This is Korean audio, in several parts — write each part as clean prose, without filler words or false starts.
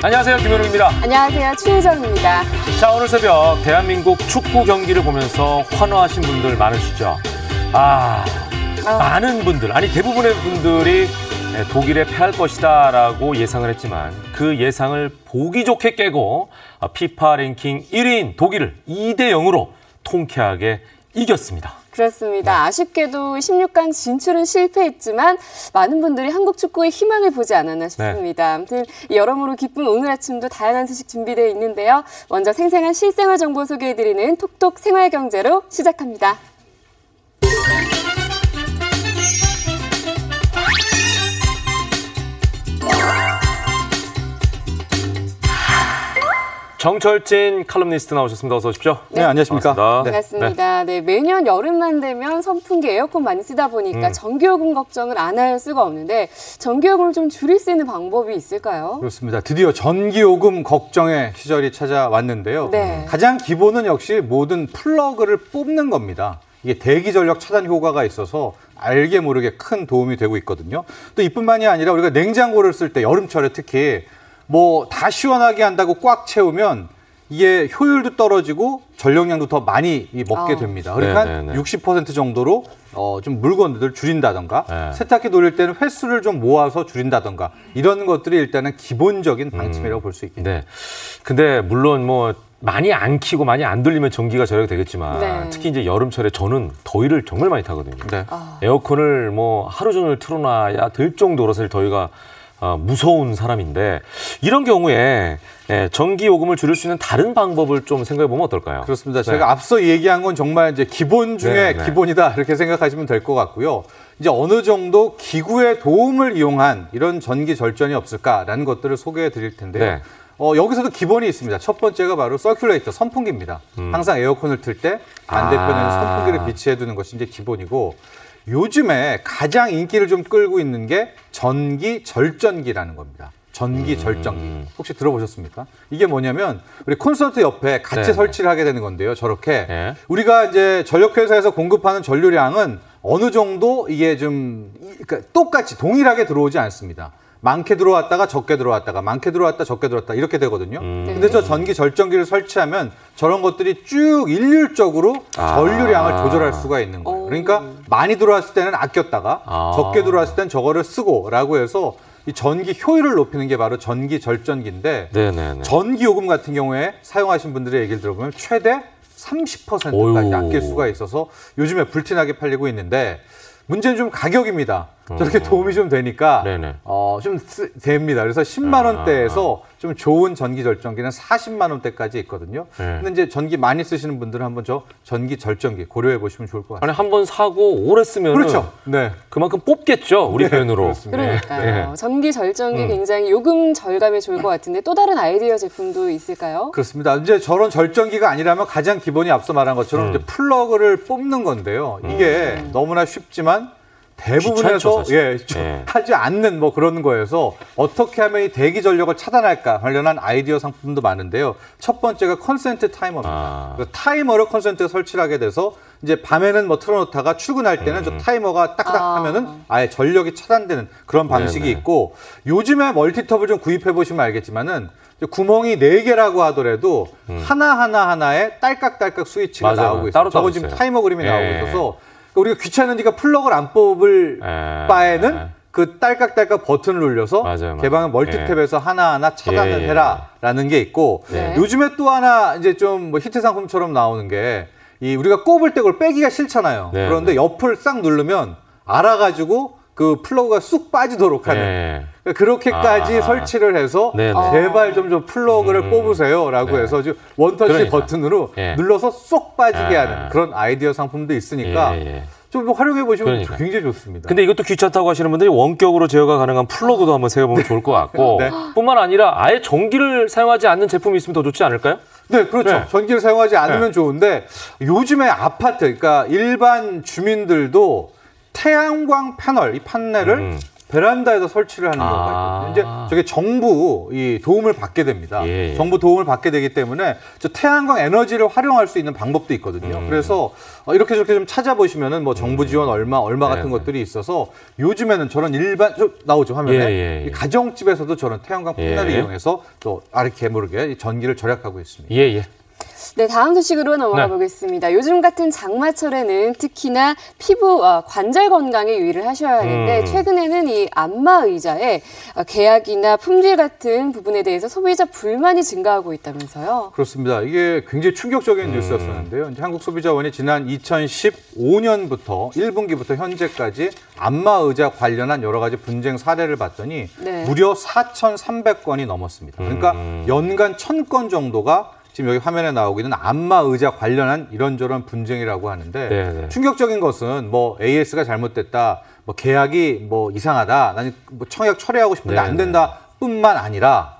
안녕하세요, 김현웅입니다. 안녕하세요, 최혜정입니다. 자, 오늘 새벽 대한민국 축구 경기를 보면서 환호하신 분들 많으시죠? 많은 분들, 아니 대부분의 분들이 독일에 패할 것이다라고 예상을 했지만 그 예상을 보기 좋게 깨고 피파 랭킹 1위인 독일을 2대0으로 통쾌하게 이겼습니다. 그렇습니다. 네. 아쉽게도 16강 진출은 실패했지만 많은 분들이 한국 축구의 희망을 보지 않았나 싶습니다. 네. 아무튼 여러모로 기쁜 오늘 아침도 다양한 소식 준비되어 있는데요. 먼저 생생한 실생활 정보 소개해드리는 톡톡 생활경제로 시작합니다. 정철진 칼럼니스트 나오셨습니다. 어서 오십시오. 네, 안녕하십니까. 반갑습니다. 네, 매년 여름만 되면 선풍기, 에어컨 많이 쓰다 보니까 전기요금 걱정을 안 할 수가 없는데 전기요금을 좀 줄일 수 있는 방법이 있을까요? 그렇습니다. 드디어 전기요금 걱정의 시절이 찾아왔는데요. 네. 가장 기본은 역시 모든 플러그를 뽑는 겁니다. 이게 대기 전력 차단 효과가 있어서 알게 모르게 큰 도움이 되고 있거든요. 또 이뿐만이 아니라 우리가 냉장고를 쓸 때 여름철에 특히 뭐 다 시원하게 한다고 꽉 채우면 이게 효율도 떨어지고 전력량도 더 많이 먹게 됩니다. 그러니까 60% 정도로 좀 물건들을 줄인다던가 세탁기 돌릴 때는 횟수를 좀 모아서 줄인다던가 이런 것들이 일단은 기본적인 방침이라고 볼 수 있겠네요. 네. 근데 물론 뭐 많이 안 켜고 많이 안 돌리면 전기가 절약이 되겠지만 특히 이제 여름철에 저는 더위를 정말 많이 타거든요. 네. 에어컨을 뭐 하루 종일 틀어놔야 될 정도로 사실 더위가 무서운 사람인데 이런 경우에 전기요금을 줄일 수 있는 다른 방법을 좀 생각해 보면 어떨까요? 그렇습니다. 제가 앞서 얘기한 건 정말 이제 기본 중에 기본이다 이렇게 생각하시면 될 것 같고요. 이제 어느 정도 기구의 도움을 이용한 이런 전기 절전이 없을까라는 것들을 소개해 드릴 텐데요. 여기서도 기본이 있습니다. 첫 번째가 바로 서큘레이터, 선풍기입니다. 항상 에어컨을 틀 때 반대편에는 선풍기를 비치해 두는 것이 이제 기본이고 요즘에 가장 인기를 좀 끌고 있는 게 전기 절전기라는 겁니다. 전기 절전기. 혹시 들어보셨습니까? 이게 뭐냐면 우리 콘서트 옆에 같이 설치를 하게 되는 건데요. 저렇게 우리가 이제 전력회사에서 공급하는 전류량은 어느 정도 이게 좀 그러니까 똑같이 동일하게 들어오지 않습니다. 많게 들어왔다가 적게 들어왔다가 많게 들어왔다 적게 들어왔다 이렇게 되거든요. 근데 저 전기 절전기를 설치하면 저런 것들이 쭉 일률적으로 전류량을 조절할 수가 있는 거예요. 그러니까 많이 들어왔을 때는 아꼈다가 적게 들어왔을 때는 저거를 쓰고라고 해서 이 전기 효율을 높이는 게 바로 전기 절전기인데 전기요금 같은 경우에 사용하신 분들의 얘기를 들어보면 최대 30%까지 아낄 수가 있어서 요즘에 불티나게 팔리고 있는데 문제는 좀 가격입니다. 저렇게 도움이 좀 되니까 좀 됩니다. 그래서 10만 원대에서 좀 좋은 전기 절전기는 40만 원대까지 있거든요. 근데 이제 전기 많이 쓰시는 분들은 한번 저 전기 절전기 고려해 보시면 좋을 것 같아요. 아니 한번 사고 오래 쓰면 그렇죠. 그만큼 뽑겠죠. 우리 표현으로. 그러니까요. 전기 절전기 굉장히 요금 절감에 좋을 것 같은데 또 다른 아이디어 제품도 있을까요? 그렇습니다. 이제 저런 절전기가 아니라면 가장 기본이 앞서 말한 것처럼 이제 플러그를 뽑는 건데요. 이게 너무나 쉽지만 대부분에서 하지 않는 뭐 그런 거여서 어떻게 하면 이 대기 전력을 차단할까 관련한 아이디어 상품도 많은데요. 첫 번째가 컨센트 타이머입니다. 타이머를 컨센트에 설치를 하게 돼서 이제 밤에는 뭐 틀어놓다가 출근할 때는 저 타이머가 딱딱 하면은 아예 전력이 차단되는 그런 방식이 있고 요즘에 멀티톱을 좀 구입해 보시면 알겠지만은 구멍이 4개라고 하더라도 하나에 딸깍딸깍 스위치가 나오고 있어요. 저거 지금 타이머 그림이 나오고 있어서 우리가 귀찮으니까 플러그를 안 뽑을 바에는 그 딸깍딸깍 버튼을 눌려서 개방은 멀티탭에서 하나하나 차단을 해라라는 게 있고 요즘에 또 하나 이제 좀 뭐 히트 상품처럼 나오는 게 이 우리가 꼽을 때 그걸 빼기가 싫잖아요. 그런데 옆을 싹 누르면 알아가지고 그 플러그가 쑥 빠지도록 하는 그렇게까지 설치를 해서 제발 좀 저 플러그를 뽑으세요라고 해서 원터치 버튼으로 눌러서 쏙 빠지게 하는 그런 아이디어 상품도 있으니까 좀 활용해 보시면 굉장히 좋습니다. 근데 이것도 귀찮다고 하시는 분들이 원격으로 제어가 가능한 플러그도 한번 세워보면 좋을 것 같고 뿐만 아니라 아예 전기를 사용하지 않는 제품이 있으면 더 좋지 않을까요? 네, 그렇죠. 전기를 사용하지 않으면 좋은데 요즘에 아파트, 그러니까 일반 주민들도 태양광 패널, 이 판넬을 베란다에다 설치를 하는 경우가 있거든요. 이제 저게 정부 이 도움을 받게 됩니다. 예. 정부 도움을 받게 되기 때문에 저 태양광 에너지를 활용할 수 있는 방법도 있거든요. 그래서 이렇게 저렇게 좀 찾아보시면은 뭐 정부 지원 얼마 같은 것들이 있어서 요즘에는 저런 일반 나오죠 화면에 이 가정집에서도 저런 태양광 패널을 이용해서 또 아르게 모르게 전기를 절약하고 있습니다. 예. 네, 다음 소식으로 넘어가 보겠습니다. 요즘 같은 장마철에는 특히나 피부, 관절 건강에 유의를 하셔야 하는데 최근에는 이 안마 의자에 계약이나 품질 같은 부분에 대해서 소비자 불만이 증가하고 있다면서요? 그렇습니다. 이게 굉장히 충격적인 뉴스였었는데요. 이제 한국소비자원이 지난 2015년부터 1분기부터 현재까지 안마 의자 관련한 여러 가지 분쟁 사례를 봤더니 무려 4,300건이 넘었습니다. 그러니까 연간 1,000건 정도가 지금 여기 화면에 나오고 있는 안마 의자 관련한 이런저런 분쟁이라고 하는데 충격적인 것은 뭐 AS가 잘못됐다, 뭐 계약이 뭐 이상하다, 나는 뭐 청약 철회하고 싶은데 안 된다 뿐만 아니라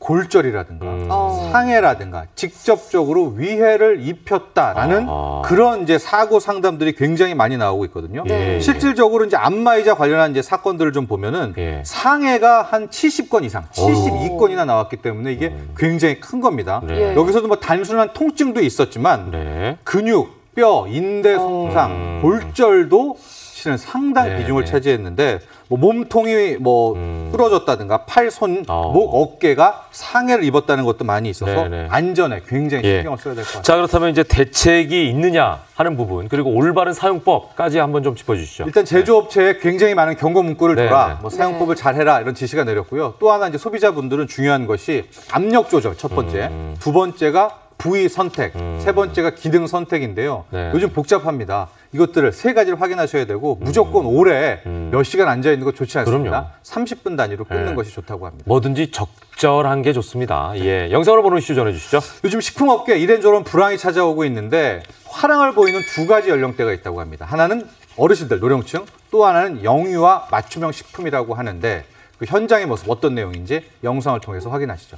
골절이라든가 상해라든가 직접적으로 위해를 입혔다라는 그런 이제 사고 상담들이 굉장히 많이 나오고 있거든요. 실질적으로 이제 안마의자 관련한 이제 사건들을 좀 보면은 상해가 한 70건 이상, 72건이나 나왔기 때문에 이게 굉장히 큰 겁니다. 여기서도 뭐 단순한 통증도 있었지만 근육, 뼈, 인대 손상, 골절도 실은 상당 비중을 차지했는데 뭐 몸통이 뭐 부러졌다든가 팔, 손, 목, 어깨가 상해를 입었다는 것도 많이 있어서 안전에 굉장히 신경을 써야 될 것 같아요. 자, 그렇다면 이제 대책이 있느냐 하는 부분 그리고 올바른 사용법까지 한번 좀 짚어주시죠. 일단 제조업체에 굉장히 많은 경고 문구를 줘라, 뭐 사용법을 잘해라 이런 지시가 내렸고요. 또 하나 이제 소비자분들은 중요한 것이 압력 조절 첫 번째, 두 번째가 부위 선택, 세 번째가 기능 선택인데요. 요즘 복잡합니다. 이것들을 세 가지를 확인하셔야 되고 무조건 오래 몇 시간 앉아 있는 거 좋지 않습니다. 30분 단위로 끊는 것이 좋다고 합니다. 뭐든지 적절한 게 좋습니다. 영상으로 보는 이슈 전해주시죠. 요즘 식품업계 이런저런 불황이 찾아오고 있는데 화랑을 보이는 두 가지 연령대가 있다고 합니다. 하나는 어르신들, 노령층, 또 하나는 영유아 맞춤형 식품이라고 하는데 그 현장의 모습 어떤 내용인지 영상을 통해서 확인하시죠.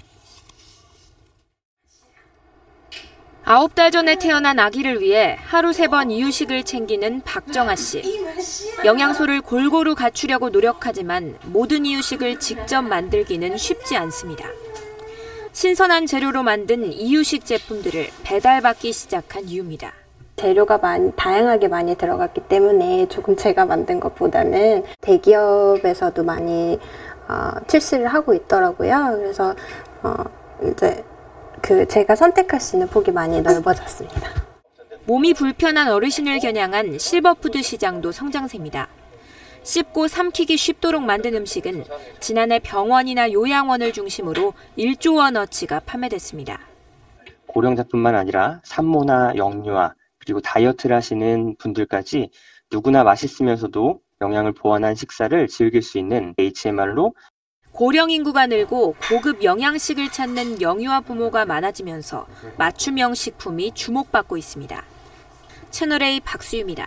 9달 전에 태어난 아기를 위해 하루 3번 이유식을 챙기는 박정아 씨. 영양소를 골고루 갖추려고 노력하지만 모든 이유식을 직접 만들기는 쉽지 않습니다. 신선한 재료로 만든 이유식 제품들을 배달받기 시작한 이유입니다. 재료가 다양하게 많이 들어갔기 때문에 조금 제가 만든 것보다는 대기업에서도 많이 출시를 하고 있더라고요. 그래서 이제 제가 선택할 수 있는 폭이 많이 넓어졌습니다. 몸이 불편한 어르신을 겨냥한 실버푸드 시장도 성장세입니다. 씹고 삼키기 쉽도록 만든 음식은 지난해 병원이나 요양원을 중심으로 1조 원어치가 판매됐습니다. 고령자뿐만 아니라 산모나 영유아 그리고 다이어트를 하시는 분들까지 누구나 맛있으면서도 영양을 보완한 식사를 즐길 수 있는 HMR로 고령 인구가 늘고 고급 영양식을 찾는 영유아 부모가 많아지면서 맞춤형 식품이 주목받고 있습니다. 채널A 박수유입니다.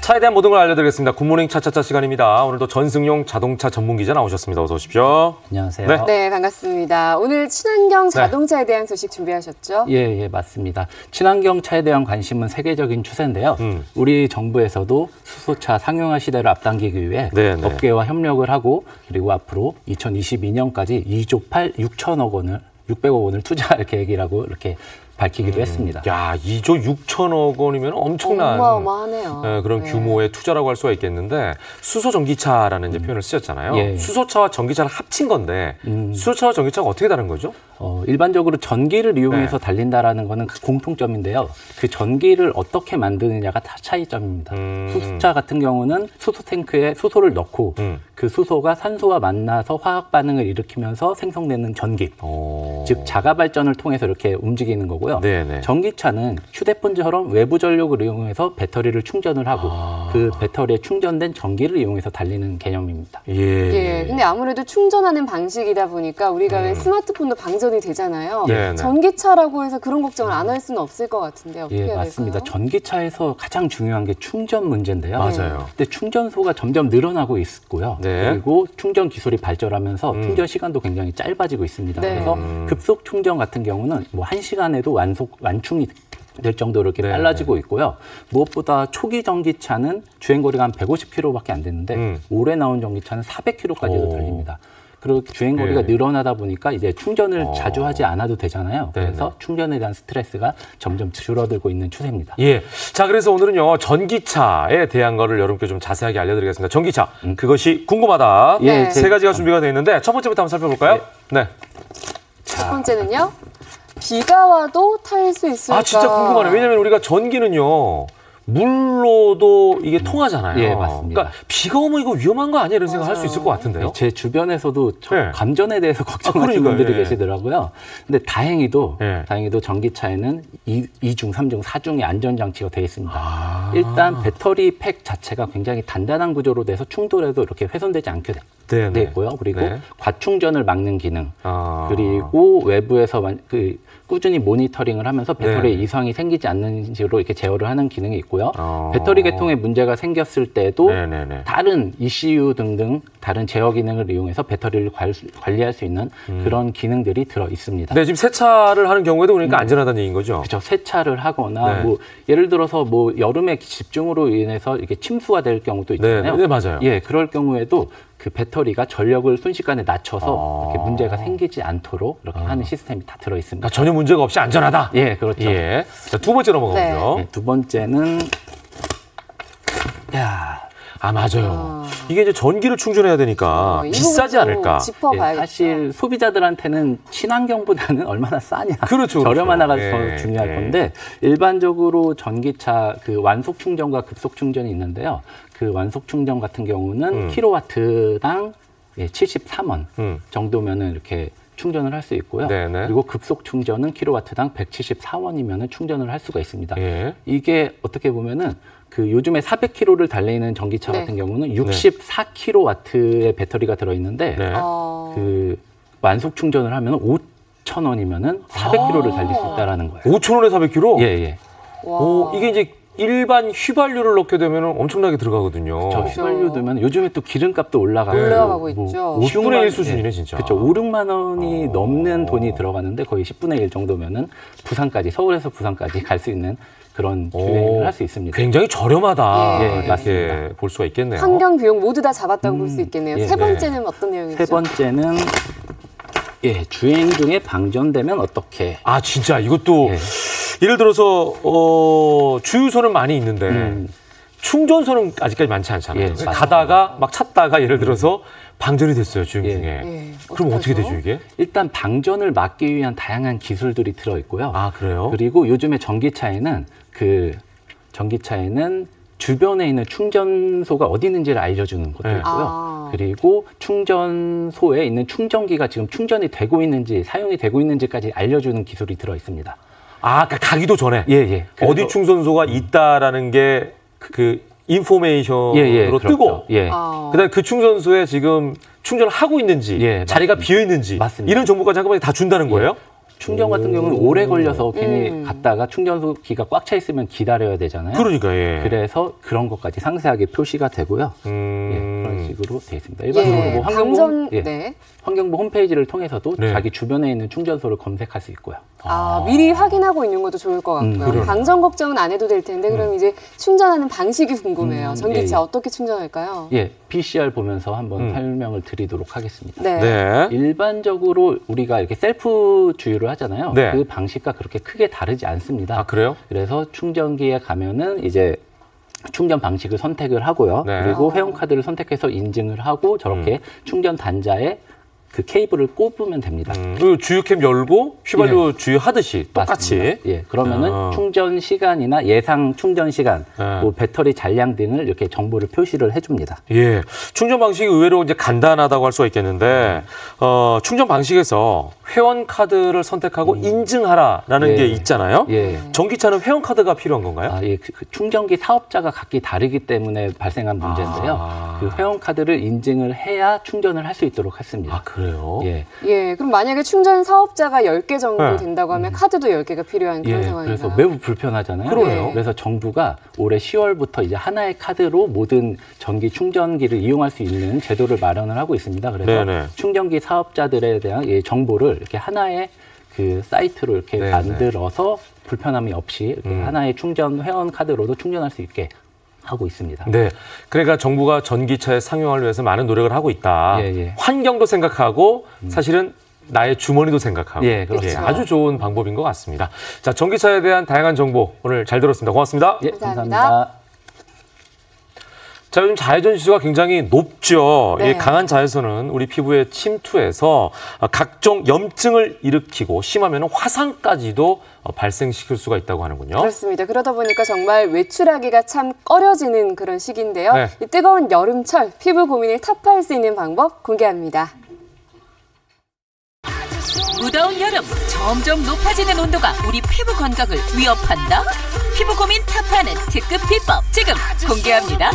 차에 대한 모든 걸 알려드리겠습니다. 굿모닝 차차차 시간입니다. 오늘도 전승용 자동차 전문 기자 나오셨습니다. 어서 오십시오. 안녕하세요. 네, 반갑습니다. 오늘 친환경 자동차에 대한 소식 준비하셨죠? 예, 맞습니다. 친환경 차에 대한 관심은 세계적인 추세인데요. 우리 정부에서도 수소차 상용화 시대를 앞당기기 위해 업계와 협력을 하고 그리고 앞으로 2022년까지 2조 600억 원을 투자할 계획이라고 이렇게 밝히기도 했습니다. 야, 2조 6천억 원이면 엄청난 어마어마하네요. 그런 규모의 투자라고 할 수가 있겠는데 수소 전기차라는 이제 표현을 쓰셨잖아요. 수소차와 전기차를 합친 건데 수소차와 전기차가 어떻게 다른 거죠? 일반적으로 전기를 이용해서 달린다라는 거는 그 공통점인데요. 그 전기를 어떻게 만드느냐가 다 차이점입니다. 수소차 같은 경우는 수소 탱크에 수소를 넣고 그 수소가 산소와 만나서 화학 반응을 일으키면서 생성되는 전기, 즉 자가 발전을 통해서 이렇게 움직이는 거고요. 전기차는 휴대폰처럼 외부 전력을 이용해서 배터리를 충전을 하고 그 배터리에 충전된 전기를 이용해서 달리는 개념입니다. 근데 아무래도 충전하는 방식이다 보니까 우리가 왜 스마트폰도 방전이 되잖아요. 전기차라고 해서 그런 걱정을 안 할 수는 없을 것 같은데 어떻게 해야 맞습니다. 될까요? 전기차에서 가장 중요한 게 충전 문제인데요. 맞아요. 근데 충전소가 점점 늘어나고 있고요. 그리고 충전 기술이 발전하면서 충전 시간도 굉장히 짧아지고 있습니다. 그래서 급속 충전 같은 경우는 뭐 1시간에도 완충이 될 정도로 이렇게 빨라지고 있고요. 무엇보다 초기 전기차는 주행거리가 한 150km밖에 안 되는데 올해 나온 전기차는 400km까지도 달립니다. 그리고 주행거리가 늘어나다 보니까 이제 충전을 자주 하지 않아도 되잖아요. 그래서 충전에 대한 스트레스가 점점 줄어들고 있는 추세입니다. 예. 자, 그래서 오늘은요, 전기차에 대한 거를 여러분께 좀 자세하게 알려드리겠습니다. 전기차, 그것이 궁금하다. 네. 세 가지가 준비가 되어 있는데 첫 번째부터 한번 살펴볼까요? 네. 첫 번째는요. 비가 와도 탈 수 있을까? 아, 진짜 궁금하네요. 왜냐면 우리가 전기는요, 물로도 이게 통하잖아요. 예, 맞습니다. 그러니까 비가 오면 이거 위험한 거 아니야? 이런 생각 할 수 있을 것 같은데요. 제 주변에서도 감전에 대해서 걱정하시는 분들이 계시더라고요. 근데 다행히도 전기차에는 2중, 3중, 4중의 안전장치가 되어 있습니다. 일단 배터리 팩 자체가 굉장히 단단한 구조로 돼서 충돌해도 이렇게 훼손되지 않게 되어 있고요. 그리고 과충전을 막는 기능, 그리고 외부에서 꾸준히 모니터링을 하면서 배터리에 이상이 생기지 않는 식으로 이렇게 제어를 하는 기능이 있고요. 배터리 계통에 문제가 생겼을 때도 다른 ECU 등등 다른 제어 기능을 이용해서 배터리를 관리할 수 있는 그런 기능들이 들어 있습니다. 네, 지금 세차를 하는 경우에도 그러니까 안전하다는 얘기인 거죠? 그렇죠. 세차를 하거나 뭐 예를 들어서 뭐 여름에 집중으로 인해서 이렇게 침수가 될 경우도 있잖아요. 네, 맞아요. 예, 그럴 경우에도 그 배터리가 전력을 순식간에 낮춰서 이렇게 문제가 생기지 않도록 이렇게 하는 시스템이 다 들어 있습니다. 그러니까 전혀 문제가 없이 안전하다. 예, 그렇죠. 예. 자, 두 번째 넘어가보죠. 네, 두 번째는 맞아요. 이게 이제 전기를 충전해야 되니까 비싸지 않을까. 짚어봐야겠다. 사실 소비자들한테는 친환경보다는 얼마나 싸냐, 그렇죠, 저렴하나가 더 중요할 건데 일반적으로 전기차 그 완속 충전과 급속 충전이 있는데요. 그 완속 충전 같은 경우는 킬로와트당 73원 정도면은 이렇게 충전을 할 수 있고요. 그리고 급속 충전은 킬로와트당 174원이면은 충전을 할 수가 있습니다. 이게 어떻게 보면은 그 요즘에 400km를 달리는 전기차 같은 경우는 64kW의 배터리가 들어있는데 그 완속 충전을 하면 5,000원이면은 400km를 달릴 수 있다라는 거예요. 5,000원에 400km? 예. 이게 이제 일반 휘발유를 넣게 되면 엄청나게 들어가거든요. 휘발유 넣으면 요즘에 또 기름값도 올라가고 있죠. 10분의 1 수준이네, 진짜. 그렇죠. 5, 6만 원이 넘는 돈이 들어가는데 거의 10분의 1 정도면은 부산까지, 서울에서 부산까지 갈 수 있는 그런 주행을 할 수 있습니다. 굉장히 저렴하다. 예, 맞습니다. 볼 수가 있겠네요. 환경 비용 모두 다 잡았다고 볼 수 있겠네요. 세 번째는 어떤 내용이죠? 세 번째는 주행 중에 방전되면 어떻게? 진짜 이것도 예를 들어서 주유소는 많이 있는데 충전소는 아직까지 많지 않잖아요. 가다가 막 찾다가 예를 들어서 방전이 됐어요, 주행 중에. 그럼 어떻게 되죠, 이게? 일단 방전을 막기 위한 다양한 기술들이 들어 있고요. 그래요? 그리고 요즘에 전기차에는 주변에 있는 충전소가 어디 있는지를 알려주는 것도 있고요. 그리고 충전소에 있는 충전기가 지금 충전이 되고 있는지, 사용이 되고 있는지까지 알려주는 기술이 들어 있습니다. 그러니까 가기도 전에? 예. 어디 충전소가 있다라는 게 그 인포메이션으로 뜨고, 그다음에 그 충전소에 지금 충전을 하고 있는지, 자리가 비어 있는지, 이런 정보까지 한꺼번에 다 준다는 거예요? 충전 같은 경우는 오래 걸려서 괜히 갔다가 충전소기가 꽉 차 있으면 기다려야 되잖아요. 그러니까, 그래서 그런 것까지 상세하게 표시가 되고요. 그런 식으로 되어 있습니다. 일반적으로 환경부 홈페이지를 통해서도 자기 주변에 있는 충전소를 검색할 수 있고요. 미리 확인하고 있는 것도 좋을 것 같고요. 방전 걱정은 안 해도 될 텐데 그럼 이제 충전하는 방식이 궁금해요. 전기차 어떻게 충전할까요? PCR 보면서 한번 설명을 드리도록 하겠습니다. 네. 일반적으로 우리가 이렇게 셀프 주유를 하잖아요. 그 방식과 그렇게 크게 다르지 않습니다. 그래요? 그래서 충전기에 가면은 이제 충전 방식을 선택을 하고요. 그리고 회원카드를 선택해서 인증을 하고 저렇게 충전 단자에 그 케이블을 꼽으면 됩니다. 그 주유캡 열고 휘발유 주유하듯이 똑같이. 그러면은 충전 시간이나 예상 충전 시간, 뭐 배터리 잔량 등을 이렇게 정보를 표시를 해줍니다. 충전 방식이 의외로 이제 간단하다고 할 수가 있겠는데 충전 방식에서 회원 카드를 선택하고 인증하라라는 게 있잖아요. 전기차는 회원 카드가 필요한 건가요? 그 충전기 사업자가 각기 다르기 때문에 발생한 문제인데요. 그 회원 카드를 인증을 해야 충전을 할 수 있도록 했습니다. 그래요? 그럼 만약에 충전 사업자가 10개 정도 된다고 하면 카드도 10개가 필요한 그런 상황인가요? 그래서 매우 불편하잖아요. 그러네요. 그래서 정부가 올해 10월부터 이제 하나의 카드로 모든 전기 충전기를 이용할 수 있는 제도를 마련을 하고 있습니다. 그래서 충전기 사업자들에 대한 정보를 이렇게 하나의 그 사이트로 이렇게 만들어서 불편함이 없이 이렇게 하나의 충전 회원 카드로도 충전할 수 있게 하고 있습니다. 네, 그러니까 정부가 전기차의 상용화를 위해서 많은 노력을 하고 있다. 환경도 생각하고 사실은 나의 주머니도 생각하고 그렇죠. 아주 좋은 방법인 것 같습니다. 자, 전기차에 대한 다양한 정보 오늘 잘 들었습니다. 고맙습니다. 감사합니다. 자, 요즘 자외선 지수가 굉장히 높죠. 이 강한 자외선은 우리 피부에 침투해서 각종 염증을 일으키고 심하면 화상까지도 발생시킬 수가 있다고 하는군요. 그렇습니다. 그러다 보니까 정말 외출하기가 참 꺼려지는 그런 시기인데요. 이 뜨거운 여름철 피부 고민을 타파할 수 있는 방법 공개합니다. 무더운 여름, 점점 높아지는 온도가 우리 피부 건강을 위협한다? 피부 고민 타파하는 특급 비법 지금 공개합니다.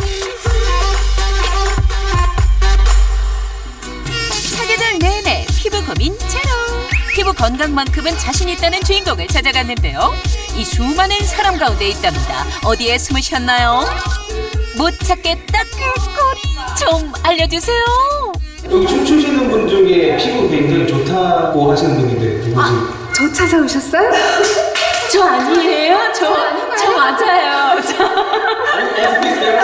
사계절 내내 피부 고민 제로. 피부 건강만큼은 자신 있다는 주인공을 찾아갔는데요. 이 수많은 사람 가운데 있답니다. 어디에 숨으셨나요? 못 찾겠다 꿀꿀 좀 알려주세요. 여기 춤추시는 분 중에 피부 굉장히 좋다고 하시는 분인데 누구지? 저 찾아오셨어요? 저 아니에요? 저 맞아요. 이분이세요.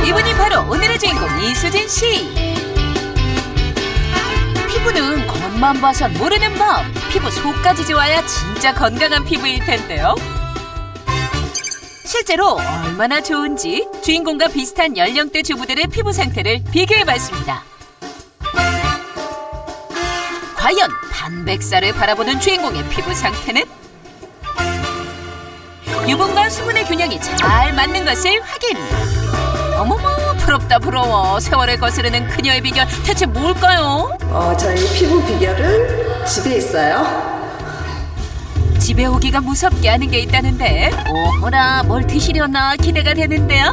이분이 바로 오늘의 주인공 이수진 씨. 피부는 겉만 봐선 모르는 법. 피부 속까지 좋아야 진짜 건강한 피부일 텐데요. 실제로 얼마나 좋은지 주인공과 비슷한 연령대 주부들의 피부 상태를 비교해봤습니다. 과연 반백살을 바라보는 주인공의 피부 상태는? 유분과 수분의 균형이 잘 맞는 것을 확인. 어머머, 부럽다 부러워. 세월을 거스르는 그녀의 비결 대체 뭘까요? 저희 피부 비결은 집에 있어요. 집에 오기가 무섭게 하는 게 있다는데 오호라 뭘 드시려나 기대가 되는데요.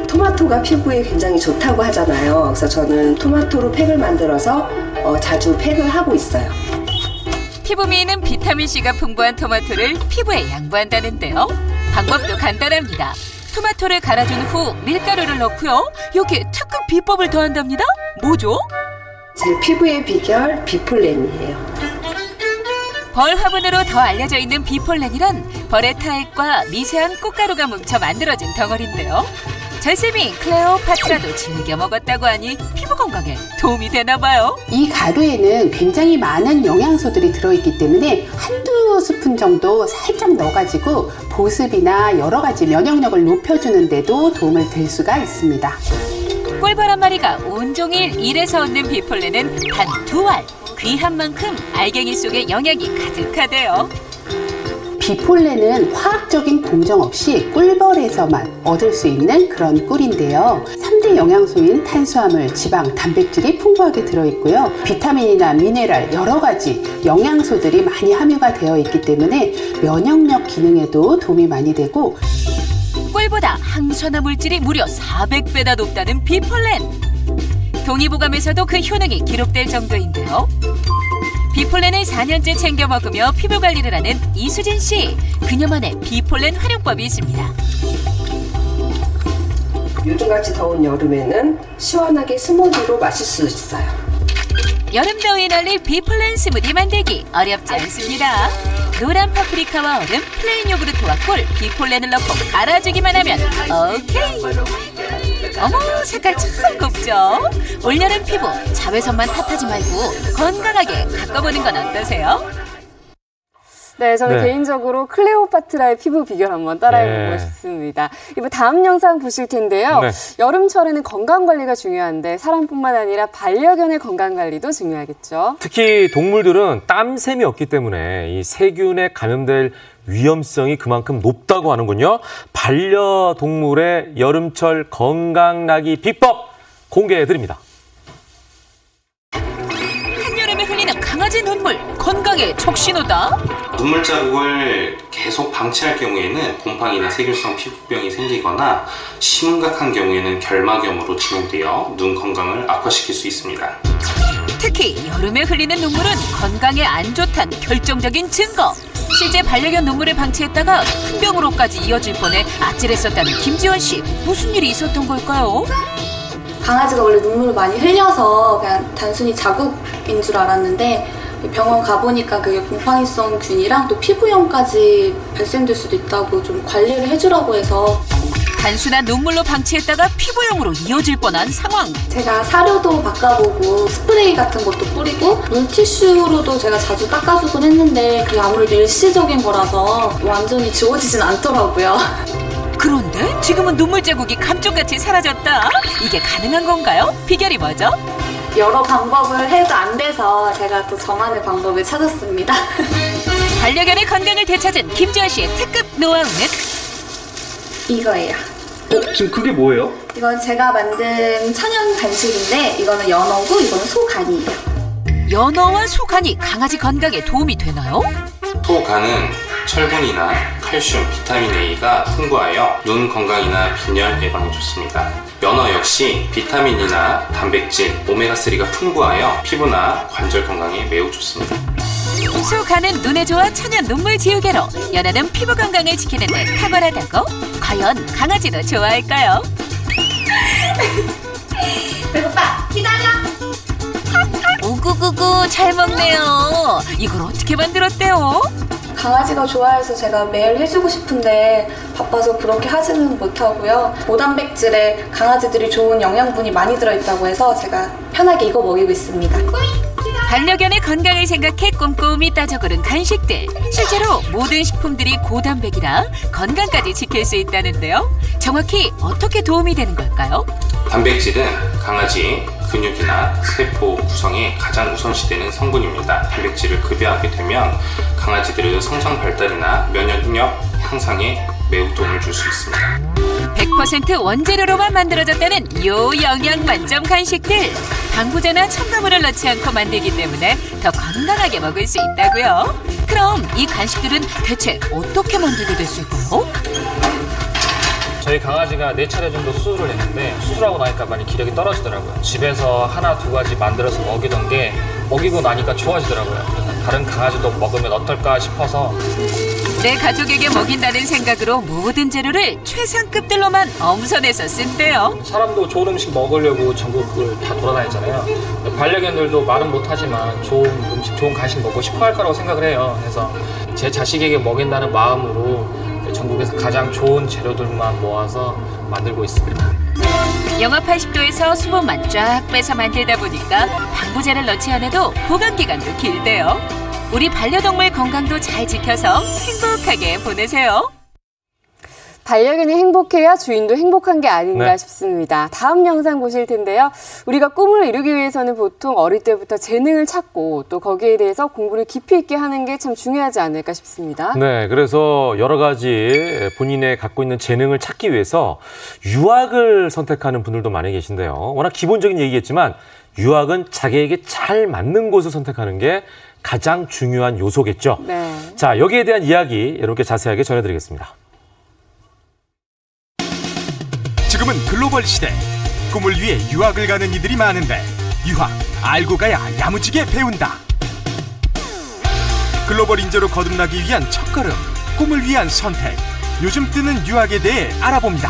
토마토가 피부에 굉장히 좋다고 하잖아요. 그래서 저는 토마토로 팩을 만들어서 자주 팩을 하고 있어요. 피부 미인은 비타민C가 풍부한 토마토를 피부에 양보한다는데요. 방법도 간단합니다. 토마토를 갈아준 후 밀가루를 넣고요. 여기에 특급 비법을 더한답니다. 뭐죠? 제 피부의 비결 비폴렌이에요. 벌 화분으로 더 알려져 있는 비폴렌이란 벌의 타액과 미세한 꽃가루가 뭉쳐 만들어진 덩어리인데요. 절세미인 클레오파트라도 즐겨 먹었다고 하니 피부 건강에 도움이 되나 봐요. 이 가루에는 굉장히 많은 영양소들이 들어있기 때문에 한두 스푼 정도 살짝 넣어가지고 보습이나 여러 가지 면역력을 높여주는 데도 도움을 될 수가 있습니다. 꿀벌 한 마리가 온종일 일해서 얻는 비폴렌은 단 2알. 귀한 만큼 알갱이 속에 영양이 가득하대요. 비폴렌은 화학적인 공정 없이 꿀벌에서만 얻을 수 있는 그런 꿀인데요. 3대 영양소인 탄수화물, 지방, 단백질이 풍부하게 들어있고요. 비타민이나 미네랄, 여러 가지 영양소들이 많이 함유가 되어 있기 때문에 면역력 기능에도 도움이 많이 되고 꿀보다 항산화 물질이 무려 400배나 높다는 비폴렌. 동의보감에서도 그 효능이 기록될 정도인데요. 비폴렌을 4년째 챙겨 먹으며 피부 관리를 하는 이수진 씨. 그녀만의 비폴렌 활용법이 있습니다. 요즘같이 더운 여름에는 시원하게 스무디로 마실 수 있어요. 여름 더위 날릴 비폴렌 스무디 만들기 어렵지 않습니다. 노란 파프리카와 얼음, 플레인 요구르트와 꿀, 비폴렌을 넣고 갈아주기만 하면 오케이. 어머, 색깔 참 곱죠? 올여름 피부 자외선만 탓하지 말고 건강하게 가꿔보는 건 어떠세요? 네, 저는 개인적으로 클레오파트라의 피부 비결 한번 따라해보고 싶습니다. 이번 다음 영상 보실 텐데요. 여름철에는 건강관리가 중요한데 사람뿐만 아니라 반려견의 건강관리도 중요하겠죠. 특히 동물들은 땀샘이 없기 때문에 이 세균에 감염될 위험성이 그만큼 높다고 하는군요. 반려동물의 여름철 건강나기 비법 공개해드립니다. 한여름에 흘리는 강아지 눈물, 건강에 촉신호다. 눈물 자국을 계속 방치할 경우에는 곰팡이나 세균성 피부병이 생기거나 심각한 경우에는 결막염으로 진행되어 눈 건강을 악화시킬 수 있습니다. 특히 여름에 흘리는 눈물은 건강에 안 좋다는 결정적인 증거. 실제 반려견 눈물을 방치했다가 큰 병으로까지 이어질 뻔해 아찔했었다는 김지원 씨. 무슨 일이 있었던 걸까요? 강아지가 원래 눈물을 많이 흘려서 그냥 단순히 자국인 줄 알았는데 병원 가보니까 그게 곰팡이성 균이랑 또 피부염까지 발생될 수도 있다고 좀 관리를 해주라고 해서 단순한 눈물로 방치했다가 피부염으로 이어질 뻔한 상황. 제가 사료도 바꿔보고 스프레이 같은 것도 뿌리고 물티슈로도 제가 자주 닦아주곤 했는데 그게 아무래도 일시적인 거라서 완전히 지워지진 않더라고요. 그런데 지금은 눈물 자국이 감쪽같이 사라졌다. 이게 가능한 건가요? 비결이 뭐죠? 여러 방법을 해도 안 돼서 제가 또 저만의 방법을 찾았습니다. 반려견의 건강을 되찾은 김지아 씨의 특급 노하우는? 이거예요. 지금 그게 뭐예요? 이건 제가 만든 천연 간식인데 이거는 연어고 이거는 소간이에요. 연어와 소간이 강아지 건강에 도움이 되나요? 소간은 철분이나 칼슘, 비타민 A가 풍부하여 눈 건강이나 빈혈 예방에 좋습니다. 연어 역시 비타민이나 단백질, 오메가3가 풍부하여 피부나 관절 건강에 매우 좋습니다. 소간은 눈에 좋아 천연 눈물 지우개로, 연어는 피부 건강을 지키는 데 탁월하다고? 과연 강아지도 좋아할까요? 배고파! 기다려! 오구구구 잘 먹네요. 이걸 어떻게 만들었대요? 강아지가 좋아해서 제가 매일 해주고 싶은데 바빠서 그렇게 하지는 못하고요. 고단백질에 강아지들이 좋은 영양분이 많이 들어있다고 해서 제가 편하게 이거 먹이고 있습니다. 반려견의 건강을 생각해 꼼꼼히 따져 고른 간식들. 실제로 모든 식품들이 고단백이라 건강까지 지킬 수 있다는데요. 정확히 어떻게 도움이 되는 걸까요? 단백질은 강아지 근육이나 세포 구성에 가장 우선시되는 성분입니다. 단백질을 급여하게 되면 강아지들의 성장 발달이나 면역력 향상에 매우 도움을 줄 수 있습니다. 100% 원재료로만 만들어졌다는 요 영양 만점 간식들. 방부제나 첨가물을 넣지 않고 만들기 때문에 더 건강하게 먹을 수 있다고요. 그럼 이 간식들은 대체 어떻게 만들게 됐을까요? 저희 강아지가 4차례 정도 수술을 했는데 수술하고 나니까 많이 기력이 떨어지더라고요. 집에서 하나 두 가지 만들어서 먹이던 게 먹이고 나니까 좋아지더라고요. 그래서 다른 강아지도 먹으면 어떨까 싶어서 내 가족에게 먹인다는 생각으로 모든 재료를 최상급들로만 엄선해서 쓴대요. 사람도 좋은 음식 먹으려고 전국을 다 돌아다니잖아요. 반려견들도 말은 못하지만 좋은 음식, 좋은 간식 먹고 싶어 할 거라고 생각을 해요. 그래서 제 자식에게 먹인다는 마음으로 전국에서 가장 좋은 재료들만 모아서 만들고 있습니다. 영하 80도에서 수분만 쫙 빼서 만들다 보니까 방부제를 넣지 않아도 보관기간도 길대요. 우리 반려동물 건강도 잘 지켜서 행복하게 보내세요. 반려견이 행복해야 주인도 행복한 게 아닌가 싶습니다. 다음 영상 보실 텐데요. 우리가 꿈을 이루기 위해서는 보통 어릴 때부터 재능을 찾고 또 거기에 대해서 공부를 깊이 있게 하는 게 참 중요하지 않을까 싶습니다. 네, 그래서 여러 가지 본인의 갖고 있는 재능을 찾기 위해서 유학을 선택하는 분들도 많이 계신데요. 워낙 기본적인 얘기겠지만 유학은 자기에게 잘 맞는 곳을 선택하는 게 가장 중요한 요소겠죠. 네. 자, 여기에 대한 이야기 여러분께 자세하게 전해드리겠습니다. 지금은 글로벌 시대. 꿈을 위해 유학을 가는 이들이 많은데 유학 알고 가야 야무지게 배운다. 글로벌 인재로 거듭나기 위한 첫걸음, 꿈을 위한 선택. 요즘 뜨는 유학에 대해 알아봅니다.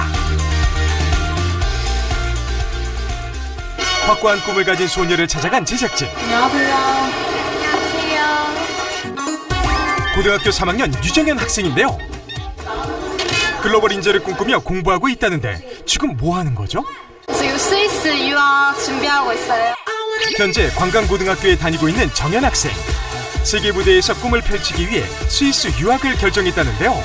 확고한 꿈을 가진 소녀를 찾아간 제작진. 안녕하세요. 고등학교 3학년 유정현 학생인데요. 글로벌 인재를 꿈꾸며 공부하고 있다는데 지금 뭐 하는 거죠? 지금 스위스 유학 준비하고 있어요. 현재 관광고등학교에 다니고 있는 정현 학생. 세계 무대에서 꿈을 펼치기 위해 스위스 유학을 결정했다는데요.